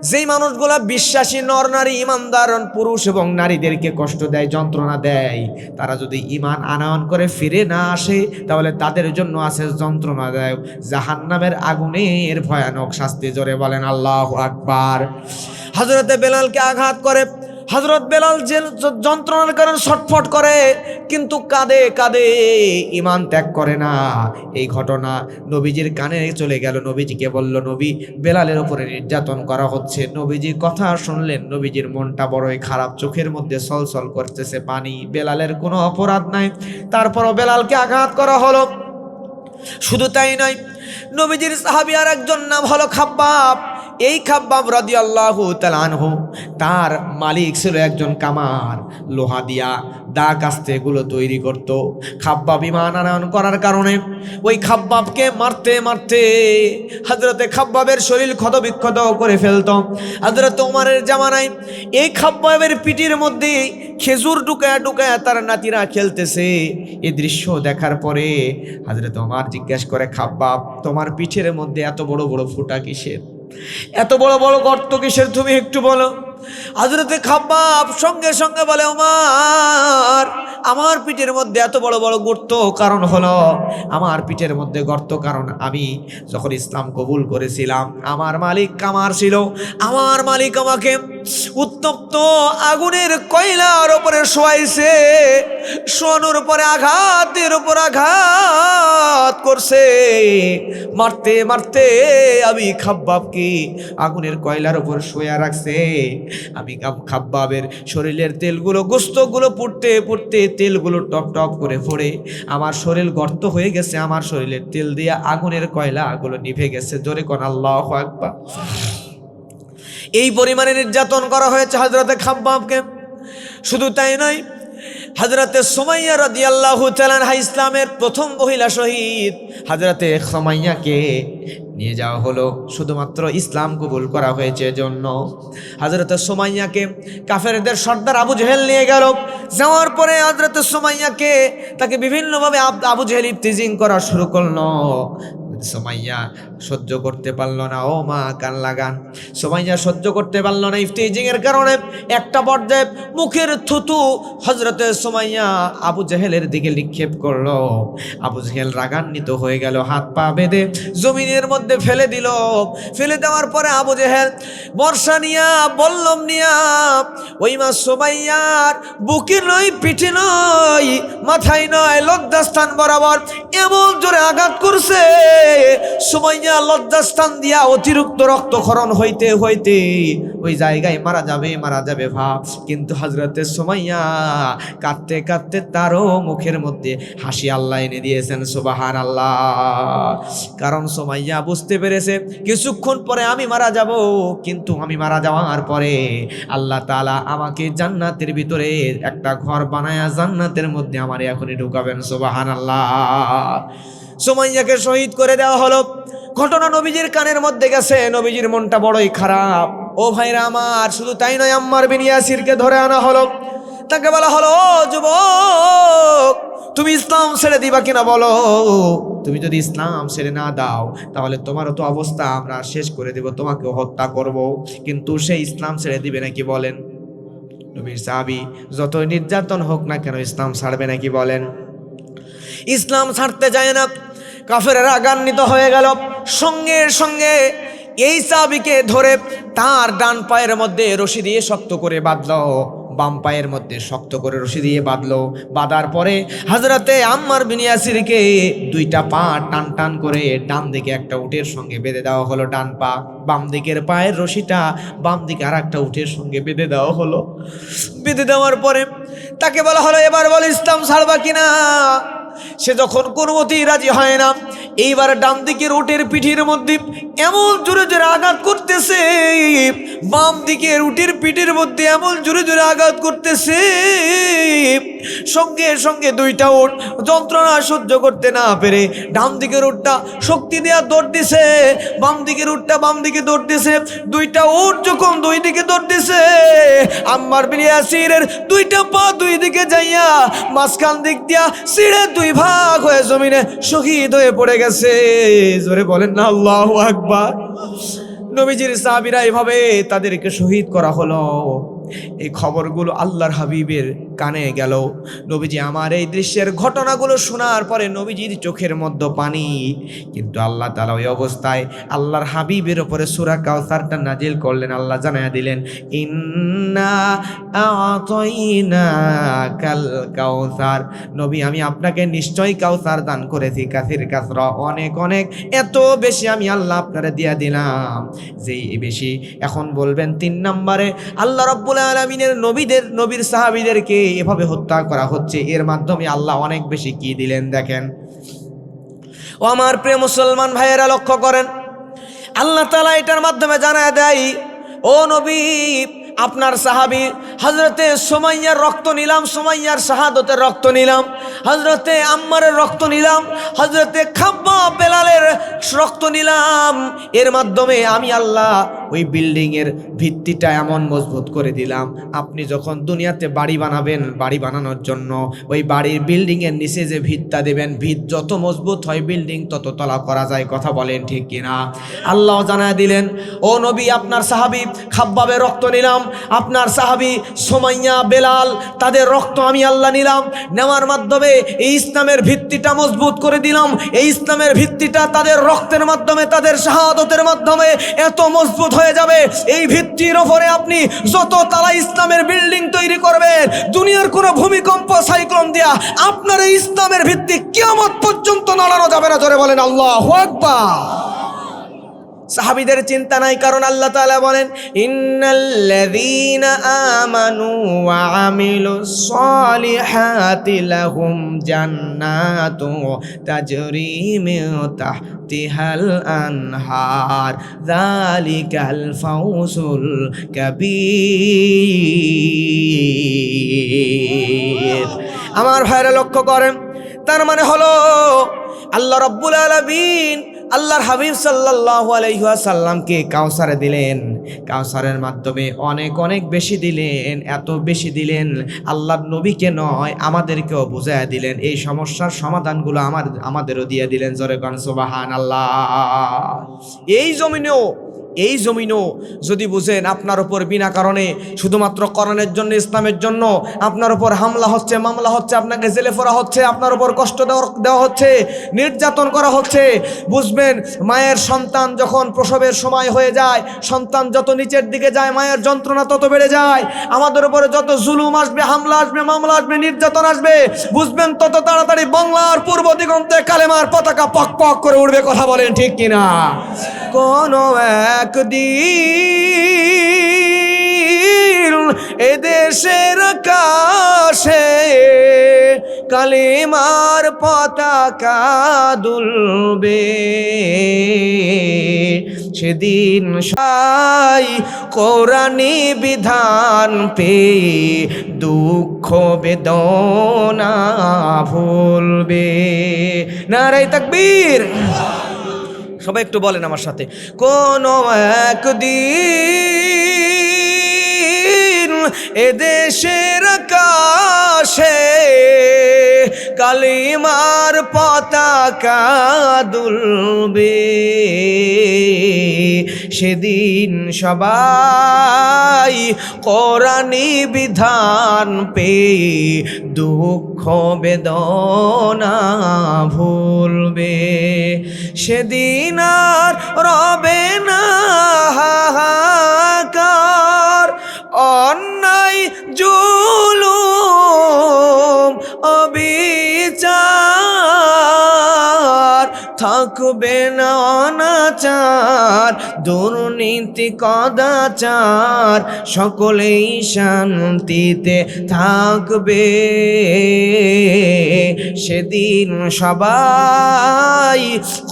যেই মানুষগুলা বিশ্বাসী নর নারী, ইমানদার পুরুষ এবং নারীদেরকে কষ্ট দেয়, যন্ত্রণা দেয়, তারা যদি ঈমান আনয়ন করে ফিরে না আসে, তাহলে তাদের জন্য আছে যন্ত্রণাদায়ক জাহান্নামের আগুনের ভয়ানক শাস্তি। জোরে বলেন আল্লাহু আকবার। হযরতে বেলালকে আঘাত করে, হযরত বেলাল যে যন্ত্রণার কারণে ছটফট করে, কিন্তু কাঁদে কাঁদে, ঈমান ত্যাগ করে না। এই ঘটনা নবীজির কানে চলে গেল। নবীজিকে বলল, নবী বেলালের উপরে নির্যাতন করা হচ্ছে। নবীজির কথা শুনলেন, নবীজির মনটা বড়ই খারাপ, চোখের মধ্যে ছলছল করতেছে পানি। বেলালের কোনো অপরাধ নাই, তারপরও বেলালকে আঘাত করা হলো। শুধু তাই নয়, নবীজির সাহাবী আর একজন নাম হলো খাব্বাব। এই খাব্বাব রাদিয়াল্লাহু তাআলা আনহু, তার মালিক ছিল একজন কামার, লোহা দিয়া দা কাস্তে এগুলো তৈরি করত। খাব্বাব ঈমান আনয়ন করার কারণে ওই খাব্বাবকে মারতে মারতে হযরতে খাব্বাবের শরীর ক্ষতবিক্ষত করে ফেলত। হযরত ওমরের জামানায় এই খাব্বাবের পিঠের মধ্যে খেজুর ঢুকায়া ঢুকায়া তার নাতিরা খেলতেছে। এই দৃশ্য দেখার পরে হযরত ওমর জিজ্ঞাসা করে, খাব্বাব তোমার পিঠের মধ্যে এত বড় বড় ফুটা কিসের? এত বড় বড় গর্ত কিসের তুমি একটু বলো। হযরতে খাব্বাব সঙ্গে সঙ্গে বলে, ওমর, আমার পিঠের মধ্যে এত বড় বড় গর্ত কারণ হলো, আমার পিঠের মধ্যে গর্ত কারণ আমি যখন ইসলাম কবুল করেছিলাম আমার মালিক কামার ছিল, আমার মালিক আমাকে উত্তপ্ত আগুনের কয়লার উপরে শোয়াইছে, শোয়ানোর পরে আঘাতের উপর আঘাত করছে, মারতে মারতে আমি খাব্বাবকে আগুনের কয়লার উপর শোয়া রাখছে। আমি খাব্বাবের শরীরের তেলগুলো গোস্তগুলো পুড়তে পুড়তে তেলগুলো টপ টপ করে পড়ে আমার শরীর গর্ত হয়ে গেছে, আমার শরীরের তেল দিয়ে আগুনের কয়লাগুলো নিভে গেছে। জোরে কোন আল্লাহু আকবার। এই পরিমাণে নির্যাতন করা হয়েছে হযরতে খাব্বাবকে। শুধু তাই নয়, হযরতে সুমাইয়া রাদিয়াল্লাহু তাআলা আনহা, ইসলামের প্রথম মহিলা শহীদ, হযরতে সুমাইয়াকে নিয়ে যাওয়া হলো শুধুমাত্র ইসলাম কবুল করা হয়েছে জন্য। হযরতে সুমাইয়াকে কাফেরদের সর্দার আবু জেহেল নিয়ে গেল। যাওয়ার পরে হযরতে সুমাইয়াকে তাকে বিভিন্নভাবে আবু জেহেল ইফতিজিং করা শুরু করলো। সুমাইয়া সহ্য করতে পারলো না, ও মা কান লাগান। সুমাইয়া সহ্য করতে পারলো না ইফতিজিং এর কারণে একটা পর্যায়ে মুখের থুতু হযরতে সুমাইয়া আবু জেহেলের দিকে নিক্ষেপ করলো। আবু জেহেল রাগান্বিত হয়ে গেল, হাত পা বেঁধে জমিনের মধ্যে ফেলে দিল। ফেলে দেওয়ার পরে আবু জেহেল বর্ষা নিয়া বল্লম নিয়া ওই মা সুমাইয়ার বুকে নয়, পিঠে নয়, মাথায় নয়, লজ্জাস্থান বরাবর এমন জোরে আঘাত করছে, সুমাইয়া লজ্জাস্থান দিয়া অতিরিক্ত রক্তক্ষরণ হইতে হইতে ওই জায়গায় মারা যাবে ভাব। কিন্তু হযরতে সুমাইয়া কাঁদতে কাঁদতে তারও মুখের মধ্যে হাসি আল্লাহ এনে দিয়েছেন, সুবহানাল্লাহ। কারণ সুমাইয়া বুঝতে পেরেছে কিছুক্ষণ পরে আমি মারা যাব, কিন্তু আমি মারা যাওয়ার পরে আল্লাহ তাআলা আমাকে জান্নাতের ভিতরে একটা ঘর বানায়া জান্নাতের মধ্যে আমারে এখনই ঢুকাবেন, সুবহানাল্লাহ। সুমাইয়াকে শহীদ করে দেওয়া হলো। ঘটনা নবীজির কানের মধ্যে গেছে, নবীজির মনটা বড়ই খারাপ। ও ভাইরা আমার, শুধু তাই নয়, আম্মার বিন ইয়াসিরকে ধরে আনা হলো। তাকে বলা হলো, ও যুবক, তুমি ইসলাম ছেড়ে দিবা কিনা বলো। তুমি যদি ইসলাম ছেড়ে না দাও তাহলে তোমারও তো অবস্থা আমরা শেষ করে দেব, তোমাকেও হত্যা করব। কিন্তু সে ইসলাম ছেড়ে দিবে নাকি বলেন? নবীর সাহাবী যতই নির্যাতন হোক না কেন ইসলাম ছাড়বে নাকি বলেন? ইসলাম ছাড়তে যায় না। কাফেররা রাগান্বিত হয়ে গেল। সঙ্গে সঙ্গে এই সাহাবীকে ধরে তার ডান পায়ের মধ্যে রশি দিয়ে শক্ত করে বাঁধলো, বাম পায়ের মধ্যে শক্ত করে রশি দিয়ে বাঁধলো। বাঁধার পরে হযরতে আম্মার বিন ইয়াসিরকে দুইটা পা টান টান করে ডান দিকে একটা উটের সঙ্গে বেঁধে দেওয়া হলো ডান পা, বাম দিকের পায়ের রশিটা বাম দিকে আর একটা উটের সঙ্গে বেঁধে দেওয়া হলো। বেঁধে দেওয়ার পরে তাকে বলা হলো, এবার বল ইসলাম ছাড়বা কিনা। সে যখন কোনোমতেই রাজি হয় না, এইবার ডান দিকের উটের পিঠের মধ্যে এমন জোরে জোরে আঘাত করতেছে, বাম দিকের উটের পিঠের মধ্যে এমন জোরে জোরে আঘাত করতেছে, সঙ্গে সঙ্গে দুইটা উট যন্ত্রণা সহ্য করতে না পেরে ডান দিকের উটটা শক্তি দেয়া দৌড় দিছে, বাম দিকের উটটা বাম দিকে দৌড় দিছে। দুইটা উট যখন দুই দিকে দৌড় দিছে, আম্মার বিন ইয়াসিরের দুইটা পা দুই দিকে যাইয়া মাঝখান দিক দিয়া ছিঁড়ে দুই ভাগ হয়ে জমিনে শহীদ হয়ে পড়ে গেছে। জোরে বলেন না আল্লাহু আকবার। নবীজির সাহাবীরা এভাবে তাদেরকে শহীদ করা হলো। এই খবরগুলো আল্লাহর হাবিবের কানে গেল। নবীজি আমার এই দৃশ্যের ঘটনাগুলো শোনার পরে নবীজির চোখের মধ্যে পানি। কিন্তু আল্লাহ তাআলা ওই অবস্থায় আল্লাহর হাবিবের উপরে সূরা কাউসারটা নাজিল করলেন। আল্লাহ জানায়া দিলেন, ইন্না আ'তাইনাকাল কাউসার, নবী আমি আপনাকে নিশ্চয়ই কাউসার দান করেছি, কাসির কাসরা, অনেক অনেক, এত বেশি আমি আল্লাহ আপনারে দিয়া দিলাম যে বেশি। এখন বলবেন 3 নম্বরে আল্লাহ রাব্বুল আলামিনের নবীর সাহাবীদেরকে এভাবে হত্যা করা হচ্ছে, এর মাধ্যমে আল্লাহ অনেক বেশি কি দিলেন দেখেন। ও আমার প্রিয় মুসলমান ভাইয়েরা, লক্ষ্য করেন, আল্লাহ তাআলা এটার মাধ্যমে জানায় দেয়, ও নবী আপনার সাহাবী হযরতে সুমাইয়ার রক্ত নিলাম, সুমাইয়ার শাহাদতের রক্ত নিলাম, হযরতে আম্মারের রক্ত নিলাম, হযরতে খাব্বাব বেলালের রক্ত নিলাম। এর মাধ্যমে আমি আল্লাহ ওই বিল্ডিংয়ের ভিত্তিটা এমন মজবুত করে দিলাম, আপনি যখন দুনিয়াতে বাড়ি বানাবেন, বাড়ি বানানোর জন্য ওই বাড়ির বিল্ডিংয়ের নিচে যে ভিতটা দেবেন, ভিত যত মজবুত হয় বিল্ডিং তত তলা করা যায়। কথা বলেন ঠিক কিনা? আল্লাহ জানায় দিলেন, ও নবী, আপনার সাহাবী খাব্বাবের রক্ত নিলাম, আপনার সাহাবী সুমাইয়া, বেলাল, তাদের রক্ত আমি আল্লাহ নিলাম। নেওয়ার মাধ্যমে এই ইসলামের ভিত্তিটা মজবুত করে দিলাম। এই ইসলামের ভিত্তিটা তাদের রক্তের মাধ্যমে, তাদের শাহাদতের মাধ্যমে এত মজবুত হয়ে যাবে, এই ভিত্তির ওপরে আপনি যত তালা ইসলামের বিল্ডিং তৈরি করবেন, দুনিয়ার কোনো ভূমিকম্প, সাইক্লোন দিয়া আপনার এই ইসলামের ভিত্তি কিয়ামত পর্যন্ত নাড়ানো যাবে না। জোরে বলেন আল্লাহু আকবার। সাহাবীদের চিন্তা নাই, কারণ আল্লাহ তাআলা বলেন, ইন্নাল্লাযীনা আমানু ওয়া আমিলুস সলিহাতি লাহুম জান্নাতু তাজরি মিন তাহতিহাল আনহার যালিকাল ফাওজুল কাবীর। আমার ভাইরা লক্ষ্য করেন, তার মানে হলো আল্লাহ রাব্বুল আলামিন আল্লাহর হাবিব সাল্লাল্লাহু আলাইহি ওয়াসাল্লামকে কাউসারে দিলেন। কাউসারের মাধ্যমে অনেক অনেক বেশি দিলেন, এত বেশি দিলেন, আল্লাহর নবীকে নয় আমাদেরকেও বুঝাইয়া দিলেন। এই সমস্যার সমাধানগুলো আমাদেরও দিয়ে দিলেন। জোরে গান সুবহানাল্লাহ। এই জমিনও যদি বুঝেন আপনার উপর বিনা কারণে শুধুমাত্র কোরআনের জন্য, ইসলামের জন্য আপনার উপর হামলা হচ্ছে, মামলা হচ্ছে, আপনাকে জেলে পড়া হচ্ছে, আপনার উপর কষ্ট দেওয়া হচ্ছে, নির্যাতন করা হচ্ছে, বুঝবেন মায়ের সন্তান যখন প্রসবের সময় হয়ে যায়, সন্তান যত নিচের দিকে যায় মায়ের যন্ত্রণা তত বেড়ে যায়। আমাদের উপরে যত জুলুম আসবে, হামলা আসবে, মামলা আসবে, নির্যাতন আসবে, বুঝবেন তত তাড়াতাড়ি বাংলার পূর্ব দিগন্তে কালেমার পতাকা পক পক করে উঠবে। কথা বলেন ঠিক কিনা? কোন একদিন এদেশের আকাশে কালেমার পতাকা দুলবে, সেদিন সবাই কোরআনী বিধান পেয়ে দুঃখ বেদনা ভুলবে। নারায়ে তাকবীর। সবাই একটু বলেন আমার সাথে, কোন একদিন এদেশের আকাশে কালিমার পতাকা দুলবে, সেদিন সবাই কোরআনী বিধান পেয়ে দুঃখ বেদনা ভুলবে। সেদিন আর রবে না হাহাকার, অন্যায় জুলুম অবিচার, থাকবে না অনাচার, দুর্নীতি কদাচার, সকলেই শান্তিতে থাকবে। সেদিন সবাই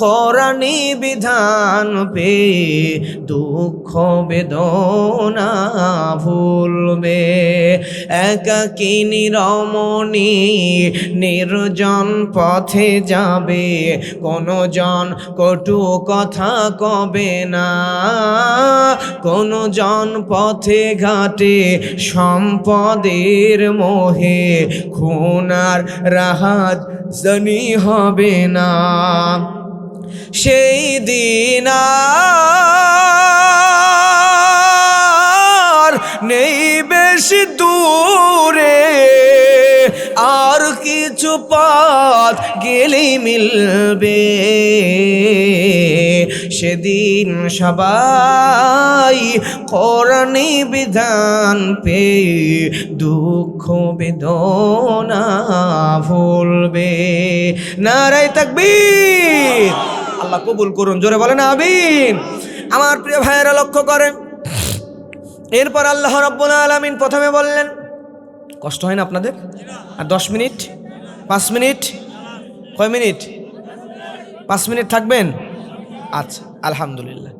কোরআনী বিধান পেয়ে দুঃখ বেদনা ভুলবে। একাকিনী রমণী নির্জন পথে যাবে, কোনো জন কটু কথা কবে না, কোনো জন পথে ঘাটে সম্পদের মোহে খুনার রাহাত জানি হবে না। সেই দিন আর নেই বেশি দূরে, আর কিছু পথ গেলেই মিলবে। সেদিন সবাই কোরআনী বিধান পেয়ে দুঃখ বেদনা ভুলবে। নারায়ে তাকবীর। আল্লাহ কবুল করুন, জোরে বলেন আমিন। আমার প্রিয় ভাইয়েরা লক্ষ্য করেন, এরপর আল্লাহ রাব্বুল আলামিন প্রথমে বললেন, কষ্ট হয় না আপনাদের? আর 10 মিনিট, 5 মিনিট, কয় মিনিট? 5 মিনিট থাকবেন? আচ্ছা, আলহামদুলিল্লাহ।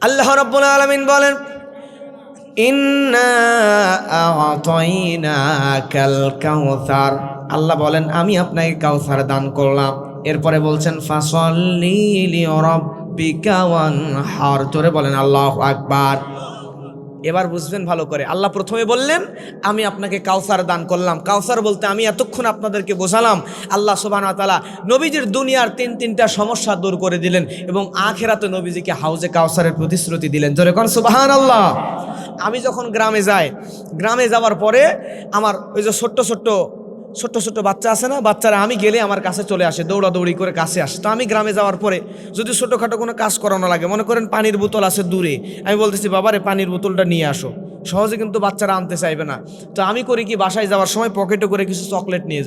আল্লাহ রাব্বুল আলামিন বলেন, ইন্না আ'তাইনাকাল কাউসার। আল্লাহ বলেন আমি আপনাকে কাউসার দান করলাম। এরপরে বলছেন ফাসল্লি লিরাব্বিকা রব্বিকা ওয়ানহার। জোরে বলেন আল্লাহু আকবার। এবার বুঝবেন ভালো করে, আল্লাহ প্রথমে বললেন আমি আপনাকে কাউসার দান করলাম। কাউসার বলতে আমি এতক্ষণ আপনাদেরকে বোঝালাম, আল্লাহ সুবহানাহু ওয়া তাআলা নবীজির দুনিয়ার তিনটা সমস্যা দূর করে দিলেন এবং আখিরাতে নবীজিকে হাউজে কাউসারের প্রতিশ্রুতি দিলেন। জোরে কোন সুবহানাল্লাহ। আমি যখন গ্রামে যাই, গ্রামে যাওয়ার পরে আমার ওই যে ছোট্ট ছোট্ট বাচ্চা আছে না, বাচ্চারা আমি গেলে আমার কাছে চলে আসে, দৌড়াদৌড়ি করে কাছে আসে। তো আমি গ্রামে যাওয়ার পরে যদি ছোটোখাটো কোনো কাজ করানো লাগে, মনে করেন পানির বোতল আছে দূরে, আমি বলতেছি বাবারে পানির বোতলটা নিয়ে আসো, সহজে কিন্তু বাচ্চারা আনতে চাইবে না। তো আমি করি কি, বাসায় যাওয়ার সময় পকেটে করে কিছু চকলেট নিয়ে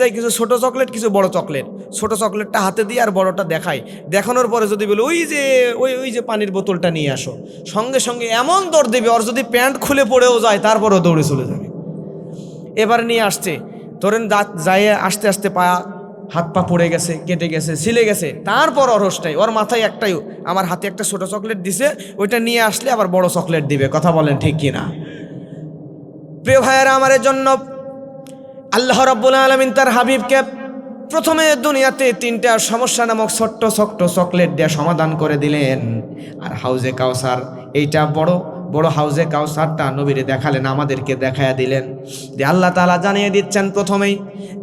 যাই, কিছু ছোট চকলেট, কিছু বড় চকলেট। ছোট চকলেটটা হাতে দিয়ে আর বড়টা দেখাই, দেখানোর পরে যদি বলে ওই যে পানির বোতলটা নিয়ে আসো, সঙ্গে সঙ্গে এমন দৌড় দেবে, ওর যদি প্যান্ট খুলে পড়েও যায় তারপরেও দৌড়ে চলে যাবে। এবার নিয়ে আসছে, ধরেন যায় আস্তে আস্তে হাত পা পড়ে গেছে, কেটে গেছে, ছিলে গেছে, তারপর অরসটাই ওর মাথায় একটাই, আমার হাতে একটা ছোট চকলেট দিছে, ওইটা নিয়ে আসলে আবার বড় চকলেট দিবে। কথা বলেন ঠিক কিনা? প্রিয় ভাইয়েরা, আমার জন্য আল্লাহ রাব্বুল আলামিন তার হাবিবকে প্রথমে দুনিয়াতে 3টা সমস্যা নামক ছোট্ট চকলেট দিয়ে সমাধান করে দিলেন। আর হাউজে কাউসার, এইটা বড় হাউজে কাউসারটা নবীরে দেখালেন, আমাদেরকে দেখায়া দিলেন যে আল্লাহ তাআলা জানিয়ে দিচ্ছেন প্রথমেই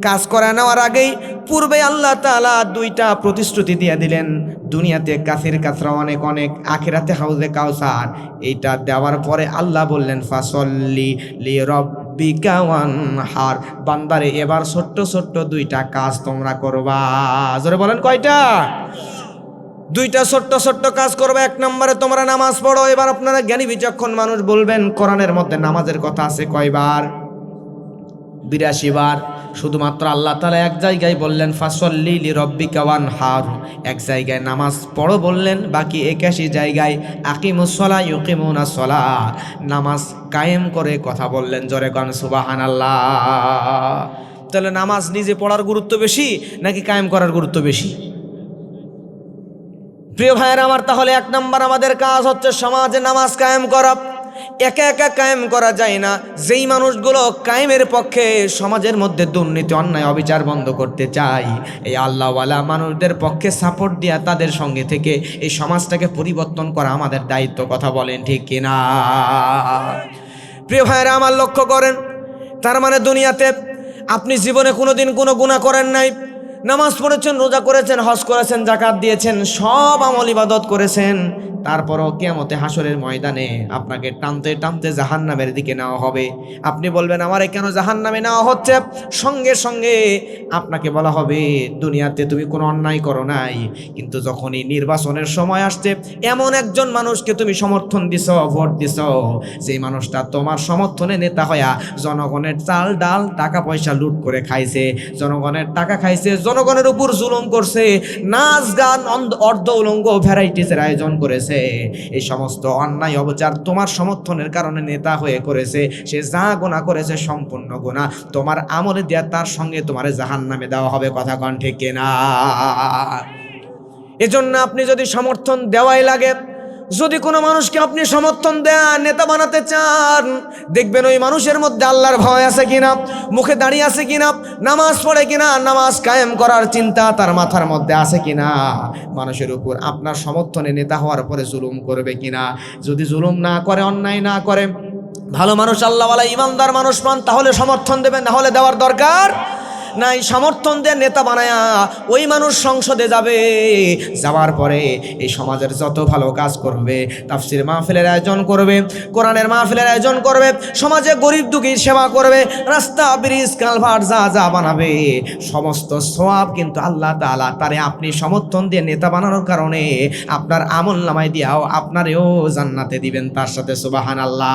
কাজ করে নেওয়ার আগেই পূর্বে আল্লাহ তাআলা 2টা প্রতিশ্রুতি দিয়ে দিলেন। দুনিয়াতে কাসির কাসরা অনেক, আখিরাতে হাউজে কাউসার। এইটা দেওয়ার পরে আল্লাহ বললেন ফাসল্লি লিরাব্বিকা ওয়ানহার। বান্দারে এবার ছোট্ট 2টা কাজ তোমরা করবা। জোরে বলেন কয়টা? 2টা ছোট্ট কাজ করবে। 1 নম্বরে তোমরা নামাজ পড়ো। এবার আপনারা জ্ঞানী বিচক্ষণ মানুষ বলবেন কোরআনের মধ্যে নামাজের কথা আছে কয়বার? 82 বার। শুধুমাত্র আল্লাহ তাআলা এক জায়গায় বললেন ফাসল্লি লিরাব্বিকা ওয়ানহার, এক জায়গায় নামাজ পড়ো বললেন, বাকি 81 জায়গায় আকিমুস সালাহ ইউকিমুনাস সালাহ, নামাজ কায়েম করে কথা বললেন। জোরে কোন সুবহানাল্লাহ। তাহলে নামাজ নিজে পড়ার গুরুত্ব বেশি নাকি কায়েম করার গুরুত্ব বেশি? প্রিয় ভাইয়েরা আমার, তাহলে 1 নম্বর আমাদের কাজ হচ্ছে সমাজে নামাজ কায়েম করা। একা কায়েম করা যায় না। যেই মানুষগুলো কায়েমের পক্ষে, সমাজের মধ্যে দুর্নীতি অন্যায় অবিচার বন্ধ করতে চায়, এই আল্লাহওয়ালা মানুষদের পক্ষে সাপোর্ট দেওয়া, তাদের সঙ্গে থেকে এই সমাজটাকে পরিবর্তন করা আমাদের দায়িত্ব। কথা বলেন ঠিক কিনা? প্রিয় ভাইয়েরা আমার, লক্ষ্য করেন, তার মানে দুনিয়াতে আপনি জীবনে কোনোদিন কোনো গুনাহ করেন নাই, নামাজ পড়েছেন, রোজা করেছেন, হজ করেছেন, জাকাত দিয়েছেন, সব আমল ইবাদত করেছেন, তারপরও কিয়ামতে হাসরের ময়দানে আপনাকে টানতে টানতে জাহান্নামের দিকে নেওয়া হবে। আপনি বলবেন আমারে কেন জাহান্নামে নেওয়া হচ্ছে? সঙ্গে সঙ্গে আপনাকে বলা হবে দুনিয়াতে তুমি কোনো অন্যায় করো নাই, কিন্তু যখনই নির্বাচনের সময় আসছে এমন একজন মানুষকে তুমি সমর্থন দিছ, ভোট দিছ, যেই মানুষটা তোমার সমর্থনে নেতা হয়া জনগণের চাল ডাল টাকা পয়সা লুট করে খাইছে, জনগণের টাকা খাইছে, জনগণের উপর জুলুম করছে, নাচ গান অর্ধ উলঙ্গ ভ্যারাইটিসের আয়োজন করেছে, এই সমস্ত অন্যায় অবিচার তোমার সমর্থনের কারণে নেতা হয়ে করেছে, সে যা গুনাহ করেছে সম্পূর্ণ গুনাহ তোমার আমলে দেয়া, তার সঙ্গে তোমার জাহান্নামে দেওয়া হবে। কথা কোন ঠিক কিনা? এজন্য আপনি যদি সমর্থন দেওয়াই লাগে, যদি কোনো মানুষকে আপনি সমর্থন দেন, নেতা বানাতে চান, দেখবেন ওই মানুষের মধ্যে আল্লাহর ভয় আছে কিনা, মুখে দাঁড়িয়ে আছে কিনা, নামাজ পড়ে কিনা, নামাজ কায়েম করার চিন্তা তার মাথার মধ্যে আছে কিনা, মানুষের উপর আপনার সমর্থনে নেতা হওয়ার পরে জুলুম করবে কিনা। যদি জুলুম না করে, অন্যায় না করে, ভালো মানুষ, আল্লাহওয়ালা ইমানদার মানুষ পান, তাহলে সমর্থন দেবেন, না হলে দেওয়ার দরকার নাই। সমর্থন দিয়ে নেতা বানায়া ওই মানুষ সংসদে যাবে, যাওয়ার পরে এই সমাজের যত ভালো কাজ করবে, তাফসীর মাহফিলের আয়োজন করবে, কোরআনের মাহফিলের আয়োজন করবে, সমাজে গরিব দুঃখীর সেবা করবে, রাস্তা ব্রিজ কালভার্ট যা বানাবে, সমস্ত সওয়াব কিন্তু আল্লাহ তাআলা তারে আপনি সমর্থন দিয়ে নেতা বানানোর কারণে আপনার আমল নামায় দিয়াও আপনারেও জান্নাতে দিবেন তার সাথে। সুবহানাল্লাহ।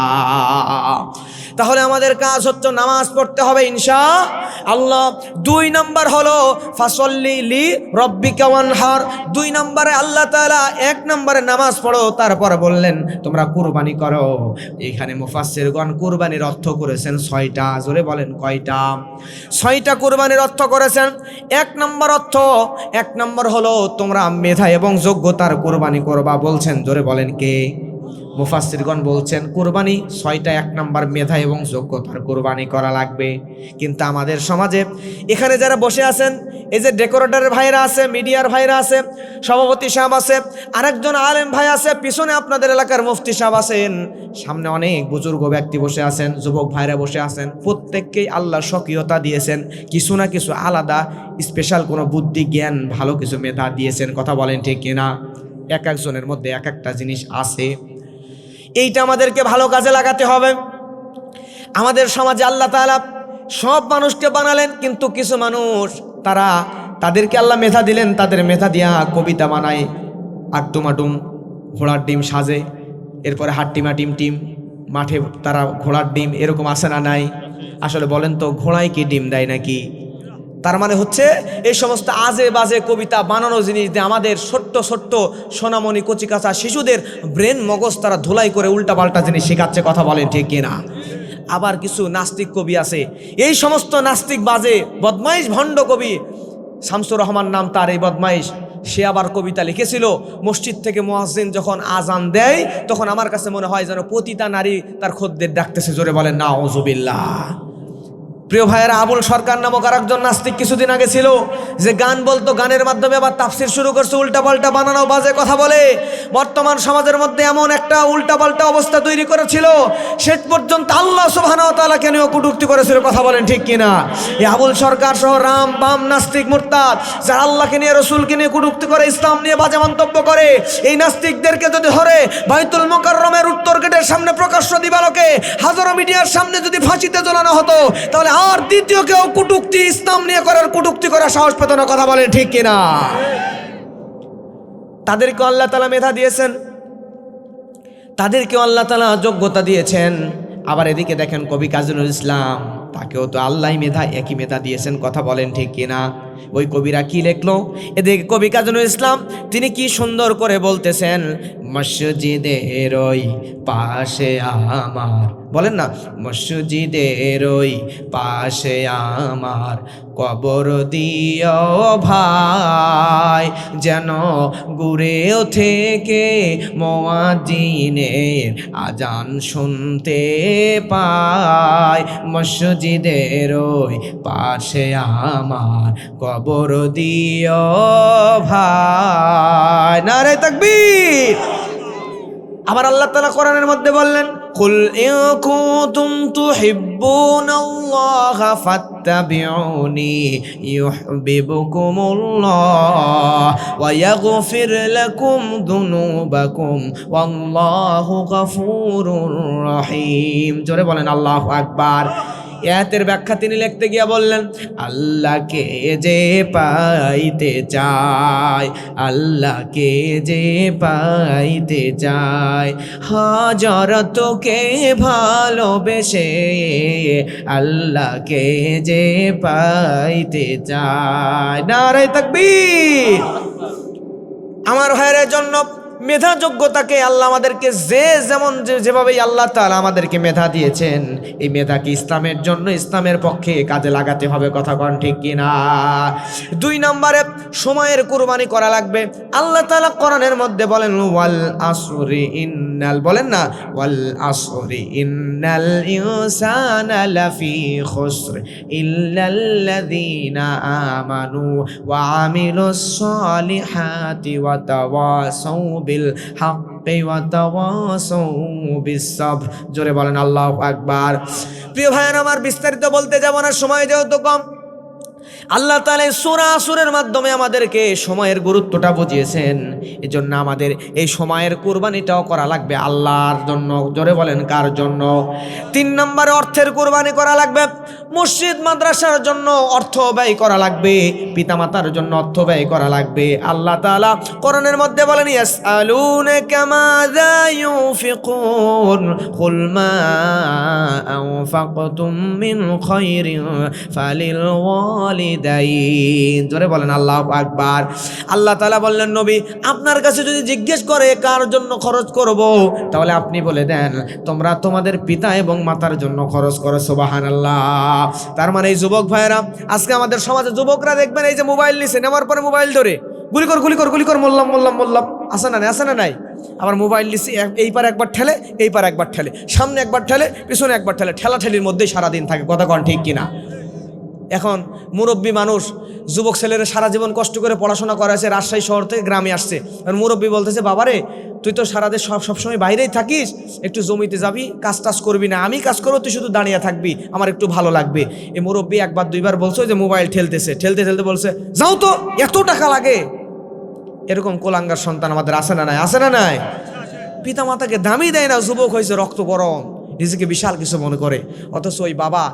তাহলে আমাদের কাজ হচ্ছে নামাজ পড়তে হবে ইনশাআল্লাহ। 2 নম্বর হলো ফাসল্লি লিরাব্বিকা ওয়ানহার। 2 নম্বরে আল্লাহ তাআলা 1 নম্বরে নামাজ পড়ো, তারপর বললেন তোমরা কুরবানি করো। এখানে মুফাসসিরগণ কুরবানির অর্থ করেছেন 6টা। জোরে বলেন কয়টা? 6টা কুরবানির অর্থ করেছেন। 1 নম্বর হলো তোমরা মেধা এবং যোগ্যতার কুরবানি করবা। বলছেন, জোরে বলেন কে? মুফাসসিরগণ বলছেন কুরবানি 6টা। 1 নম্বর মেধা এবং যোগ্যতার কুরবানি করা লাগবে। কিন্তু আমাদের সমাজে এখানে যারা বসে আছেন এই যে ডেকোরেটরের ভাইরা আছে, মিডিয়ার ভাইরা আছে, সভাপতি সাহেব আছে, আরেকজন আলেম ভাই আছে, পিছনে আপনাদের এলাকার মুফতি সাহেব আছেন, সামনে অনেক বুজুর্গ ব্যক্তি বসে আছেন, যুবক ভাইরা বসে আছেন। প্রত্যেককেই আল্লাহ স্বকীয়তা দিয়েছেন, কিছু না কিছু আলাদা স্পেশাল কোনো বুদ্ধি জ্ঞান ভালো কিছু মেধা দিয়েছেন। কথা বলেন ঠিক কিনা? এক একজনের মধ্যে এক একটা জিনিস আছে, এইটা আমাদেরকে ভালো কাজে লাগাতে হবে। আমাদের সমাজে আল্লাহ তাআলা সব মানুষকে বানালেন, কিন্তু কিছু মানুষ তাদেরকে আল্লাহ মেধা দিলেন, তাদের মেধা দিয়া কবিতা বানায়, আটুমাটুম ঘোড়ার ডিম সাজে, এরপরে হাট্টিমা টিম টিম, মাঠে তারা ঘোড়ার ডিম, এরকম আসে না নাই? আসলে বলেন তো, ঘোড়ায় কি ডিম দেয় নাকি? তার মানে হচ্ছে এই সমস্ত আজে বাজে কবিতা বানানো জিনিস দিয়ে আমাদের ছোট্ট ছোট্ট সোনামণি কচিকাচা শিশুদের ব্রেন মগজ তারা ধুলাই করে উল্টাপাল্টা জিনিস শেখাচ্ছে। কথা বলেন ঠিক কিনা? আবার কিছু নাস্তিক কবি আছে, এই সমস্ত নাস্তিক বাজে বদমাইশ ভণ্ড কবি, শামসুর রহমান নাম তার এই বদমাইশ, সে আবার কবিতা লিখেছিল, মসজিদ থেকে মুয়াজ্জিন যখন আজান দেয় তখন আমার কাছে মনে হয় যেন পতিতা নারী তার খদ্দের ডাকতেছে। জোরে বলেন নাউজুবিল্লাহ। প্রিয় ভাইয়েরা, আবুল সরকার নামক আরেকজন নাস্তিক কিছুদিন আগে ছিল, যে গান বলতো, গানের মাধ্যমে আবার তাফসির শুরু করছে, উল্টাপাল্টা বানানো বাজে কথা বলে। বর্তমান সমাজের মধ্যে এমন একটা উল্টাপাল্টা অবস্থা তৈরি করেছিল, শেষ পর্যন্ত আল্লাহ সুবহানাহু ওয়া তাআলাকে নিয়েও কটূক্তি করেছিল। কথা বলেন ঠিক কিনা? এই আবুল সরকার সহ রাম বাম নাস্তিক মুরতাদ যারা আল্লাহকে নিয়ে রসুলকে নিয়ে কটূক্তি করে, ইসলাম নিয়ে বাজে মন্তব্য করে, এই নাস্তিকদেরকে যদি ধরে বাইতুল মুকাররমের উত্তর গেটের সামনে প্রকাশ্য দিবালোকে হাজারো মিডিয়ার সামনে যদি ফাঁসিতে ঝোলানো হতো, তাহলে আর দ্বিতীয় কেউ কটূক্তি ইসলাম নিয়ে কটূক্তি করার সাহস পেত না। কথা বলেন ঠিক কিনা? তাদেরকে আল্লাহ তাআলা মেধা দিয়েছেন, তাদেরকে আল্লাহ তাআলা যোগ্যতা দিয়েছেন। আবার এদিকে দেখেন কবি কাজী নজরুল ইসলাম, তাকেও তো আল্লাহ মেধা, একই মেধা দিয়েছেন। কথা বলেন ঠিক কিনা? ওই কবিরা কি লিখলো, এদিকে কবি কাজী নজরুল ইসলাম তিনি কি সুন্দর করে বলতেছেন, মসজিদের ওই পাশে আমার, বলেন না, মসজিদের ওই পাশে আমার কবর দিও ভাই, যেন ঘুরেও থেকে মুয়াজ্জিনের আজান শুনতে পায়। মসজিদের ওই পাশে আমার কবর দিও ভাই। নারে তাকবীর। আবার আল্লাহ তাআলা কোরআনের মধ্যে বললেন, কুল ইন কুনতুম তুহিব্বুনাল্লাহা ফাত্তাবিউনি ইউহিব্বুকুমুল্লাহ ওয়া ইয়াগফির লাকুম যুনুবাকুম ওয়াল্লাহু গফুরুর রহিম। জোরে বলেন আল্লাহু আকবার। আয়াতের ব্যাখ্যা তিনি লিখতে গিয়ে বললেন, আল্লাহকে যে পাইতে চায়, আল্লাহকে যে পাইতে চায়, হযরতকে ভালোবেসে আল্লাহকে যে পাইতে চায়। নারে তাকবীর। আমার ভাইয়ের জন্য মেধা যোগ্যতাকে আল্লাহ আমাদেরকে যেভাবেই আল্লাহ তাআলা আমাদেরকে মেধা দিয়েছেন, এই মেধাকে ইসলামের জন্য, ইসলামের পক্ষে কাজে লাগাতে হবে। কথা কন ঠিক কিনা? 2 নম্বরে সময়ের কুরবানি করা লাগবে। আল্লাহ তাআলা কোরআনের মধ্যে বলেন, ওয়াল আসরি ইন্নাল, বলেন না, ওয়াল আসরি ইন্নাল ইনসানা লাফি খুসর ইল্লাল্লাযীনা আমানু ওয়া আমিলুস সালিহাতি ওয়া তাওয়াসাউ বিল হাক্কি ওয়া তাওয়াসাউ বিস সাবর। জোরে বলেন আল্লাহু আকবার। প্রিয় ভাইয়েরা আমার, বিস্তারিত বলতে যাব না, সময় যেহেতু কম। আল্লাহ তাআলা সূরা আসরের মাধ্যমে আমাদেরকে সময়ের গুরুত্বটা বুঝিয়েছেন। এজন্য আমাদের এই সময়ের কুরবানিটাও করা লাগবে আল্লাহর জন্য। জোরে বলেন কার জন্য? 3 নম্বরে অর্থের কুরবানি করা লাগবে। মসজিদ মাদ্রাসার জন্য অর্থ ব্যয় করা লাগবে, পিতামাতার জন্য অর্থ ব্যয় করা লাগবে। আল্লাহ তাআলা কোরআনের মধ্যে বলেন, ইয়াসআলুনাকা মাযা ইউনফিকুন কুল মা আনফাকতুম মিন খায়রিন ফালিল ওয়ালিদাইন। জোরে বলেন আল্লাহু আকবার। আল্লাহ তাআলা বললেন, নবী আপনার কাছে যদি জিজ্ঞেস করে কার জন্য খরচ করব, তাহলে আপনি বলে দেন তোমরা তোমাদের পিতা এবং মাতার জন্য খরচ করো। সুবহানাল্লাহ। তার মানে এই যুবক ভাইরা, আজকে আমাদের সমাজে যুবকরা দেখবেন এই যে মোবাইল নিছে, নেওয়ার পরে মোবাইল ধরে গুলি কর মোল্লাম আসে না নাই। আবার মোবাইল নিছে, এই পার একবার ঠেলে, এই পার একবার ঠেলে, সামনে একবার ঠেলে, পিছনে একবার ঠেলে, ঠেলাঠেলির মধ্যেই সারাদিন থাকে। কথা কন ঠিক কিনা? এখন মুরব্বী মানুষ, যুবক ছেলেরা সারা জীবন কষ্ট করে পড়াশোনা করাছে, রাজশাহী শহর থেকে গ্রামে আসছে। আর মুরব্বী বলতেছে, বাবারে তুই তো সারাদিন সবসময় বাইরেই থাকিস, একটু জমিতে যাবি, কাজ টাজ করবি না, আমি কাজ করবো, তুই শুধু দাঁড়িয়ে থাকবি, আমার একটু ভালো লাগবে। এই মুরব্বী একবার দুইবার বলছে যে মোবাইল ঠেলতে ঠেলতে বলছে, যাও তো, এত টাকা লাগে। এরকম কোলাঙ্গার সন্তান আমাদের আছে না নাই? আছে না নাই? পিতা মাতাকে দামি দেয় না, যুবক হয়েছে রক্ত গরম, নিজেকে বিশাল কিছু মনে করে। অথচ ওই বাবা,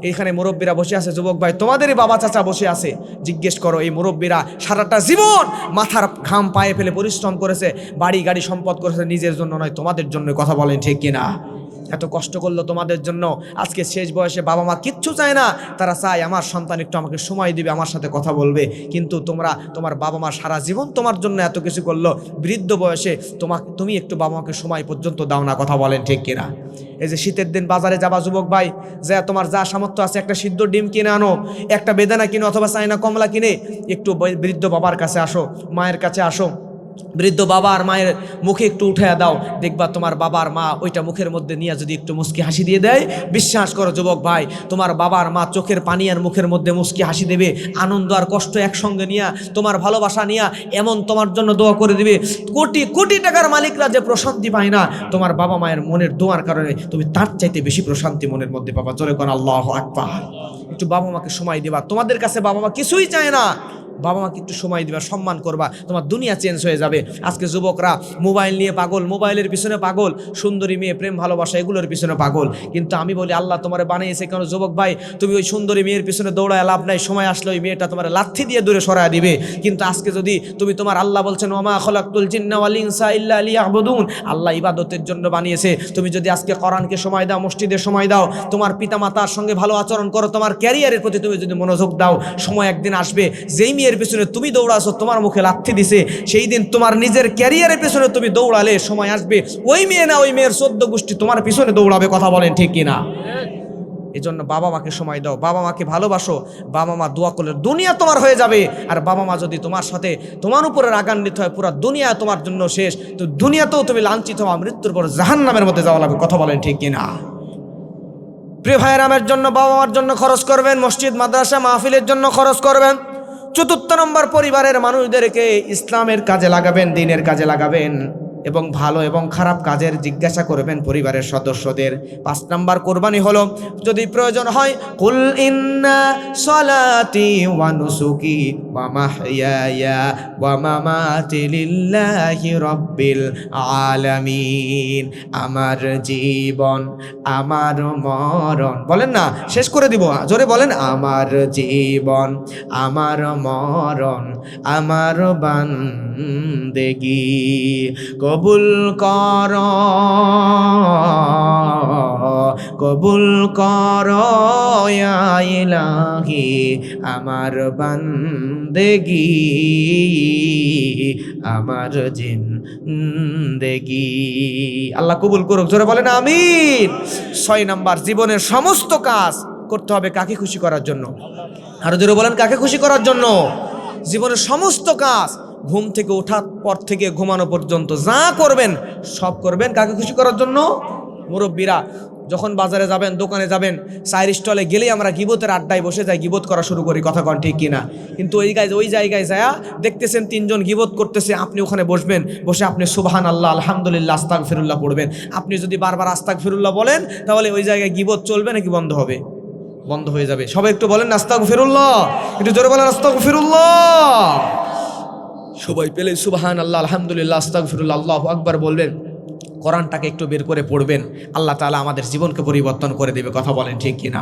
এইখানে মুরব্বীরা বসে আছে, যুবক ভাই তোমাদেরই বাবা চাচা বসে আছে, জিজ্ঞেস করো এই মুরব্বীরা সারাটা জীবন মাথার ঘাম পায়ে ফেলে পরিশ্রম করেছে, বাড়ি গাড়ি সম্পদ করেছে, নিজের জন্য নয়, তোমাদের জন্য। কথা বলেন ঠিক কিনা? এত কষ্ট করলো তোমাদের জন্য, আজকে শেষ বয়সে বাবা মা কিচ্ছু চায় না, তারা চায় আমার সন্তান একটু আমাকে সময় দিবে, আমার সাথে কথা বলবে। কিন্তু তোমার বাবা মা সারা জীবন তোমার জন্য এত কিছু করলো, বৃদ্ধ বয়সে তুমি একটু বাবা মাকে সময় পর্যন্ত দাও না। কথা বলেন ঠিক কিনা? এই যে শীতের দিন বাজারে যাবা যুবক ভাই, যা তোমার যা সামর্থ্য আছে একটা সিদ্ধ ডিম কিনে আনো, একটা বেদানা কিনো, অথবা চাইনা কমলা কিনে একটু বৃদ্ধ বাবার কাছে আসো, মায়ের কাছে আসো, বৃদ্ধ বাবা আর মায়ের মুখে একটু উঠাইয়া দাও, দেখবা তোমার বাবার মা ওইটা মুখের মধ্যে নিয়ে যদি একটু মুস্কি হাসি দিয়ে দেয়, বিশ্বাস করো যুবক ভাই, তোমার বাবার মা চোখের পানি আর মুখের মধ্যে মুস্কি হাসি দেবে, আনন্দ আর কষ্ট একসঙ্গে নিয়ে, তোমার ভালোবাসা নিয়ে এমন তোমার জন্য দোয়া করে দিবে। কোটি কোটি টাকার মালিকরা যে প্রশান্তি পায় না, তোমার বাবা মায়ের মনের দোয়ার কারণে তুমি তার চাইতে বেশি প্রশান্তি মনের মধ্যে পাবা। জোরে কোন আল্লাহু আকবার। একটু বাবা মাকে সময় দিবা। তোমাদের কাছে বাবা মা কিছুই চায় না, বাবা মাকে একটু সময় দিবা, সম্মান করবা, তোমার দুনিয়া চেঞ্জ হয়ে যাবে। আজকে যুবকরা মোবাইল নিয়ে পাগল, মোবাইলের পিছনে পাগল, সুন্দরী মেয়ে, প্রেম ভালোবাসা, এগুলোর পিছনে পাগল। কিন্তু আমি বলি আল্লাহ তোমারে বানিয়েছে কেন যুবক ভাই? তুমি ওই সুন্দরী মেয়ের পিছনে দৌড়ায় লাভ নাই, সময় আসলে ওই মেয়েটা তোমার লাথি দিয়ে দূরে সরায় দিবে। কিন্তু আজকে যদি তুমি তোমার আল্লাহ বলছেন ওমা খলাকতুল জিন্না ওয়াল ইনসা ইল্লা লিয়াবুদুন, আল্লাহ ইবাদতের জন্য বানিয়েছে। তুমি যদি আজকে কোরআনকে সময় দাও, মসজিদে সময় দাও, তোমার পিতা মাতার সঙ্গে ভালো আচরণ করো, তোমার ক্যারিয়ারের প্রতি তুমি যদি মনোযোগ দাও, সময় একদিন আসবে যেই মেয়ের পেছনে তুমি দৌড়াছো, তোমার মুখে লাথি দিছে, সেই দিন তোমার নিজের ক্যারিয়ারের পেছনে তুমি দৌড়ালে সময় আসবে ওই মেয়ে না, ওই মেয়ের 14 গোষ্ঠী তোমার পিছনে দৌড়াবে। কথা বলেন ঠিক কিনা? এই জন্য বাবা মাকে সময় দাও, বাবা মাকে ভালোবাসো, বাবা মা দোয়া করলে দুনিয়া তোমার হয়ে যাবে। আর বাবা মা যদি তোমার সাথে তোমার উপরে রাগান্বিত হয়, পুরো দুনিয়া তোমার জন্য শেষ, তো দুনিয়াতেও তুমি লাঞ্ছিত হওয়া, মৃত্যুর পর জাহান্নামের মধ্যে যাওয়া লাগবে। কথা বলেন ঠিক কিনা? প্রিয় ভাইয়েরামের জন্য বাবা মার জন্য খরচ করবেন, মসজিদ মাদ্রাসা মাহফিলের জন্য খরচ করবেন। 4 নম্বর, পরিবারের মানুষদেরকে ইসলামের কাজে লাগাবেন, দ্বীনের কাজে লাগাবেন, এবং ভালো এবং খারাপ কাজের জিজ্ঞাসা করবেন পরিবারের সদস্যদের। 5 নম্বর কোরবানি হলো, যদি প্রয়োজন হয়, কুল ইন্না সলাতি ওয়া নুসুকি ওয়া মাহইয়ায়া ওয়া মামাতি লিল্লাহি রাব্বিল আলামিন। আমার জীবন, আমার মরণ, বলেন না, শেষ করে দিব, জোরে বলেন, আমার জীবন, আমার মরণ, আমার বান্দেগি কবুল কর, কবুল কর ইয়া ইলাহি আমার বান্দেগি, আমার জিন্দেগি। আল্লাহ কবুল করুক, জোরে বলেন আমিন। 6 নম্বর, জীবনের সমস্ত কাজ করতে হবে কাকে খুশি করার জন্য? আরো জোরে বলেন, কাকে খুশি করার জন্য? জীবনের সমস্ত কাজ, ঘুম থেকে ওঠার পর থেকে ঘুমানো পর্যন্ত যা করবেন সব করবেন কাকে খুশি করার জন্য? মুরব্বীরা যখন বাজারে যাবেন, দোকানে যাবেন, চায়ের স্টলে গেলেই আমরা গিবতের আড্ডায় বসে যাই, গিবত করা শুরু করি। কথা কন ঠিক কিনা? কিন্তু ওই জায়গায় যায় দেখতেছেন 3 জন গিবত করতেছে, আপনি ওখানে বসবেন, বসে আপনি সুবহান আল্লাহ, আলহামদুলিল্লাহ, আস্তাগফিরুল্লাহ পড়বেন। আপনি যদি বারবার আস্তাগফিরুল্লাহ বলেন, তাহলে ওই জায়গায় গিবত চলবে নাকি বন্ধ হবে? বন্ধ হয়ে যাবে। সবাই একটু বলেন আস্তাগফিরুল্লাহ, একটু জোরে বলেন আস্তাগফিরুল্লাহ। সবাই পেলে সুবহান আল্লাহ, আলহামদুলিল্লাহ, আস্তাগফিরুল্লাহ, আল্লাহু আকবার বলবেন। কোরআনটাকে একটু বের করে পড়বেন, আল্লাহ তাআলা আমাদের জীবনকে পরিবর্তন করে দেবে। কথা বলেন ঠিক কিনা?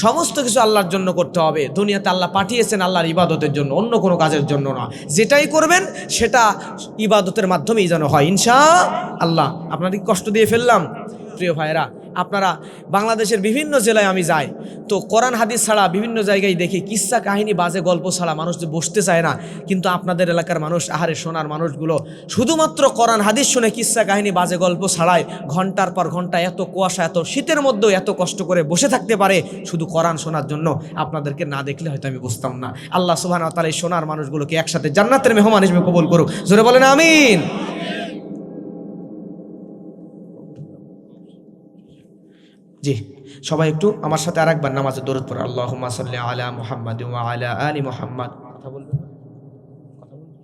সমস্ত কিছু আল্লাহর জন্য করতে হবে। দুনিয়াতে আল্লাহ পাঠিয়েছেন আল্লাহর ইবাদতের জন্য, অন্য কোনো কাজের জন্য না। যেটাই করবেন সেটা ইবাদতের মাধ্যমেই যেন হয় ইনশাআল্লাহ। আপনাদের কষ্ট দিয়ে ফেললাম প্রিয় ভাইরা। আপনারা বাংলাদেশের বিভিন্ন জেলায় আমি যাই, তো কোরআন হাদিস ছাড়া বিভিন্ন জায়গায় দেখি কিস্সা কাহিনী, বাজে গল্প ছাড়া মানুষ যে বসতে চায় না। কিন্তু আপনাদের এলাকার মানুষ, আহারে সোনার মানুষগুলো, শুধুমাত্র কোরআন হাদিস শুনে কিস্সা কাহিনী, বাজে গল্প ছাড়াই ঘন্টার পর ঘন্টা, এত কুয়াশা, এত শীতের মধ্যেও এত কষ্ট করে বসে থাকতে পারে শুধু কোরআন শোনার জন্য। আপনাদেরকে না দেখলে হয়তো আমি বুঝতাম না। আল্লাহ সুবহানাহু ওয়া তাআলা এই সোনার মানুষগুলোকে একসাথে জান্নাতের মেহমান হিসেবে কবুল করুক। জোরে বলেন আমিন। জি, সবাই একটু আমার সাথে আরেকবার নামাজে দরুদ পড়ো। আল্লাহুম্মা সাল্লি আলা মুহাম্মাদ ওয়া আলা আলি মুহাম্মাদ। কথা বলবেন না? কথা বলবেন?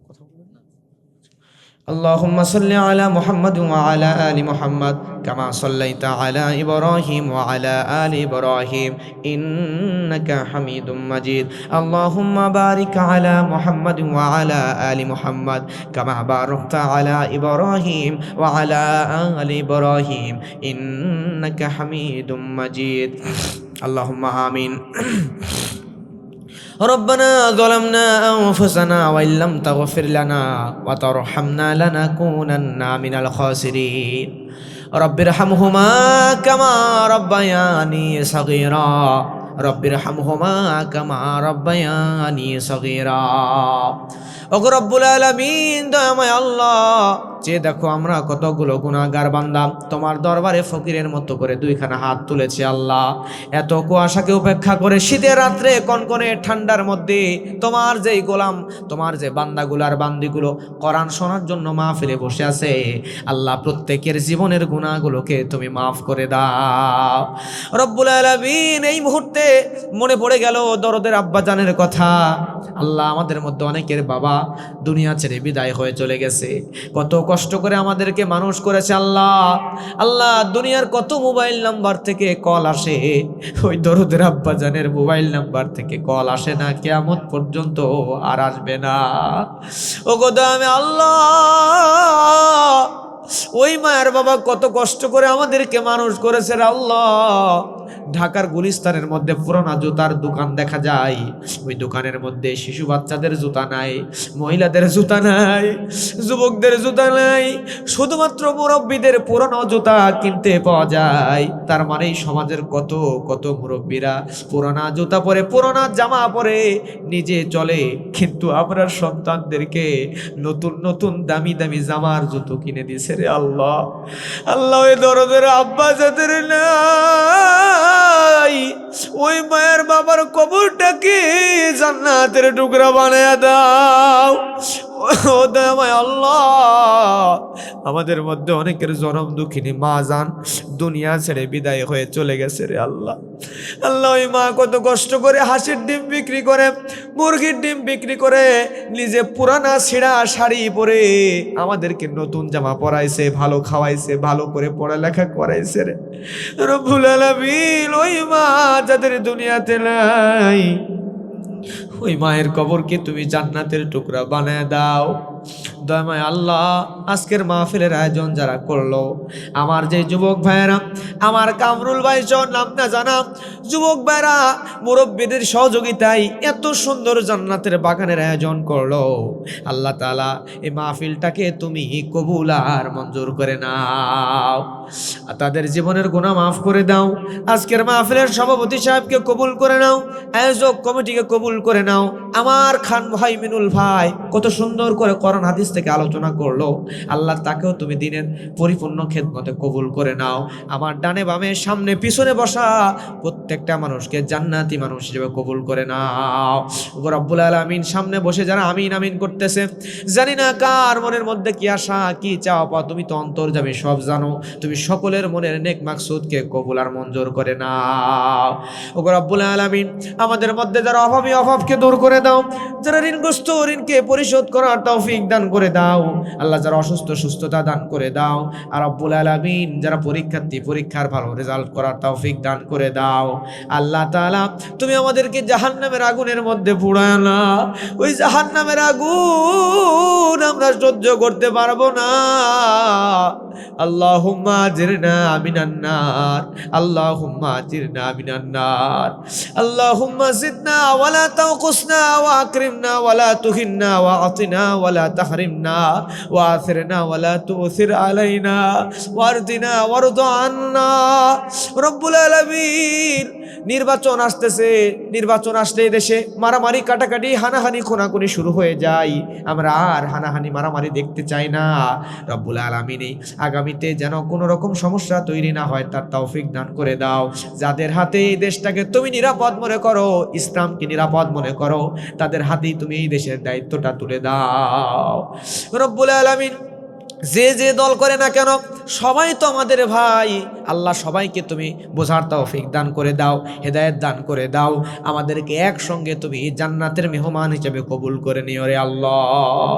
কথা বলবেন না? اللهم صل على محمد وعلى آل محمد كما صليت على إبراهيم وعلى آل إبراهيم إنك حميد مجيد اللهم بارك على محمد وعلى آل محمد كما باركت على إبراهيم وعلى آل إبراهيم إنك حميد مجيد اللهم آمين ربنا ظلمنا أنفسنا وإن لم تغفر لنا وترحمنا لنكونن من الخاسرين رب ارحمهما كما ربياني صغيرا رب ارحمهما كما ربياني صغيرا ওগো রব্বুল আলামিন দয়াময় আল্লাহ, যে দেখো আমরা কতগুলো গুনাহগার বান্দা তোমার দরবারে ফকিরের মতো করে দুইখানা হাত তুলেছি আল্লাহ। এত কুয়াশাকে উপেক্ষা করে শীতের রাত্রে কনকনে ঠান্ডার মধ্যে তোমার যেই গোলাম, তোমার যে বান্দাগুলার বান্দিগুলো কোরআন শোনার জন্য মাহফিলে বসে আছে আল্লাহ, প্রত্যেকের জীবনের গুনাহগুলোকে তুমি মাফ করে দাও রব্বুল আলামিন। এই মুহূর্তে মনে পড়ে গেল দরদের আব্বাজানের কথা আল্লাহ। আমাদের মধ্যে অনেকের বাবা দুনিয়া ছেড়ে বিদায় হয়ে চলে গেছে, কত কষ্ট করে আমাদেরকে মানুষ করেছে আল্লাহ। আল্লাহ দুনিয়ার কত মোবাইল নাম্বার থেকে কল আসে, ওই দরদের আব্বাজানের মোবাইল নাম্বার থেকে কল আসে না, কিয়ামত পর্যন্ত আর আসবে না। ও গোদামে আল্লাহ, ওই মায়ের বাবা কত কষ্ট করে আমাদেরকে মানুষ করেছে আল্লাহ। ঢাকার গুলিস্তানের মধ্যে পুরোনো জুতার দোকান দেখা যায়, ওই দোকানের মধ্যে শিশু বাচ্চাদের জুতা নাই, মহিলাদের জুতা নাই, যুবকদের জুতা নাই, শুধুমাত্র মুরব্বীদের পুরোনো জুতা কিনতে পাওয়া যায়। তার মানে এই সমাজের কত কত মুরব্বীরা পুরোনো জুতা পরে, পুরোনো জামা পরে নিজে চলে, কিন্তু আমরা সন্তানদেরকে নতুন নতুন দামি দামি জামার জুতো কিনে দিছে রে আল্লাহ। আল্লাহ ওই দরদের আব্বা যাদের নাই, ওই মায়ের বাবার কবরটাকে জান্নাতের টুকরা বানায়া দাও ও দয়াময় আল্লাহ। আমাদের মধ্যে অনেকের জনম দুঃখিনী মা জান দুনিয়া ছেড়ে বিদায় হয়ে চলে গেছে রে আল্লাহ। আল্লাহ ওই মা কত কষ্ট করে হাঁসের ডিম বিক্রি করে, মুরগির ডিম বিক্রি করে, নিজে পুরানা ছিঁড়া শাড়ি পরে আমাদেরকে নতুন জামা পরাইছে, ভালো খাওয়াইছে, ভালো করে পড়ালেখা করাইছে রে রব্বুল আলামিন। ওই মা যাদের দুনিয়াতে নাই, ওই মায়ের কবরকে তুমি জান্নাতের টুকরা বানায় দাও দয়াময় আল্লাহ। আজকের মাহফিলের আয়োজন যারা করলো, আমার যে যুবক ভাইয়েরা, আমার কামরুল ভাই সহ নাম না জানা যুবক ভাইরা মুরব্বীদের সহযোগিতায় এত সুন্দর জান্নাতের বাগানের আয়োজন করলো, আল্লাহ তাআলা এই মাহফিলটাকে তুমি কবুল আর মঞ্জুর করে নাও, তাদের জীবনের গুনাহ মাফ করে দাও। আজকের মাহফিলের সভাপতি সাহেবকে কবুল করে নাও, আয়োজক কমিটিকে কবুল করে নাও। আমার খান ভাই মিনুল ভাই কত সুন্দর করে কোরআন হাদিস থেকে আলোচনা করলো, আল্লাহ তাকেও তুমি দিনের পরিপূর্ণ খেদমতে কবুল করে নাও। আমার ডানে বামে সামনে পিছনে বসা প্রত্যেকটা মানুষকে জান্নাতি মানুষ হিসেবে কবুল করে নাও গো রব্বুল আলামিন। সামনে বসে যারা আমিন আমিন করতেছে, জানি না কার মনের মধ্যে কি আশা কি চাওয়া পাওয়া, তুমি তো অন্তর্যামী, সব জানো। তুমি সকলের মনের নেক মাকসুদকে কবুল আর মঞ্জুর করে নাও গো রব্বুল আলামিন। আমাদের মধ্যে যারা অভাবী অভাবকে দূর করে দাও, যারা ঋণগ্রস্ত ঋণকে পরিশোধ করার তৌফিক দান করে দাও আল্লাহ, যারা অসুস্থ সুস্থতা দান করে দাও আর রব্বুল আলামিন যারা পরীক্ষার্থী পরীক্ষার ভালো রেজাল্ট করার তৌফিক দান করে দাও আল্লাহ তাআলা। তুমি আমাদেরকে জাহান্নামের আগুনের মধ্যে পুড়ায় না, ওই জাহান্নামের আগুন আমরা সহ্য করতে পারবো না। আল্লাহুম্মা আজিরনা মিনান নার, আল্লাহুম্মা আজিরনা মিনান নার, আল্লাহুম্মা জিদনা ওয়ালা তাওকুসনা ওয়া আকরিমনা ওয়ালা তুহিন্না ওয়া আতিনা ওয়ালা তাহরিমনা ওয়া আথিরনা ওয়ালা তুসির আলাইনা ওয়ারদিনা ওয়ারদা আন্না। রব্বুল আলামিন নির্বাচন আসতেছে, নির্বাচন আসলে দেশে মারামারি কাটাকাটি হানাহানি খুনাখুনি শুরু হয়ে যায়, আমরা আর হানাহানি মারামারি দেখতে চাই না। রব্বুল আলামিন আগামীতে যেন কোনো রকম সমস্যা তৈরি না হয় তার তৌফিক দান করে দাও। যাদের হাতে এই দেশটাকে তুমি নিরাপদ মনে করো, ইসলামকে নিরাপদ মনে করো, তাদের হাতেই তুমি এই দেশের দায়িত্বটা তুলে দাও রব্বুল আলামিন। যে যে দল করে না কেন সবাই তো আমাদের ভাই, আল্লাহ সবাইকে তুমি বোঝার তৌফিক দান করে দাও, হেদায়েত দান করে দাও, আমাদেরকে একসঙ্গে তুমি জান্নাতের মেহমান হিসেবে কবুল করে নিও রে আল্লাহ।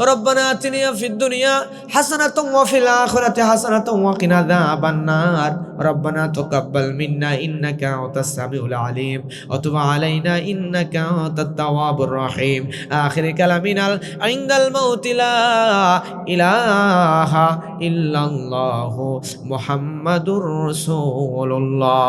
রব্বানা আতিনা ফিদ দুনিয়া হাসানাতুম ওয়া ফিল আখিরাতি হাসানাতুম ওয়া কিনা আযাবান নার। রব্বানা তাকাব্বাল মিন্না ইন্নাকা আনতাস সামিউল আলিম ওয়া তুব আলাইনা ইন্নাকা আনতাত তাওয়াবুর রহিম। আখির কালামিনাল ইনদাল মাউতি লা ইলাহা ইল্লাল্লাহু মুহাম্মাদুর রাসূলুল্লাহ।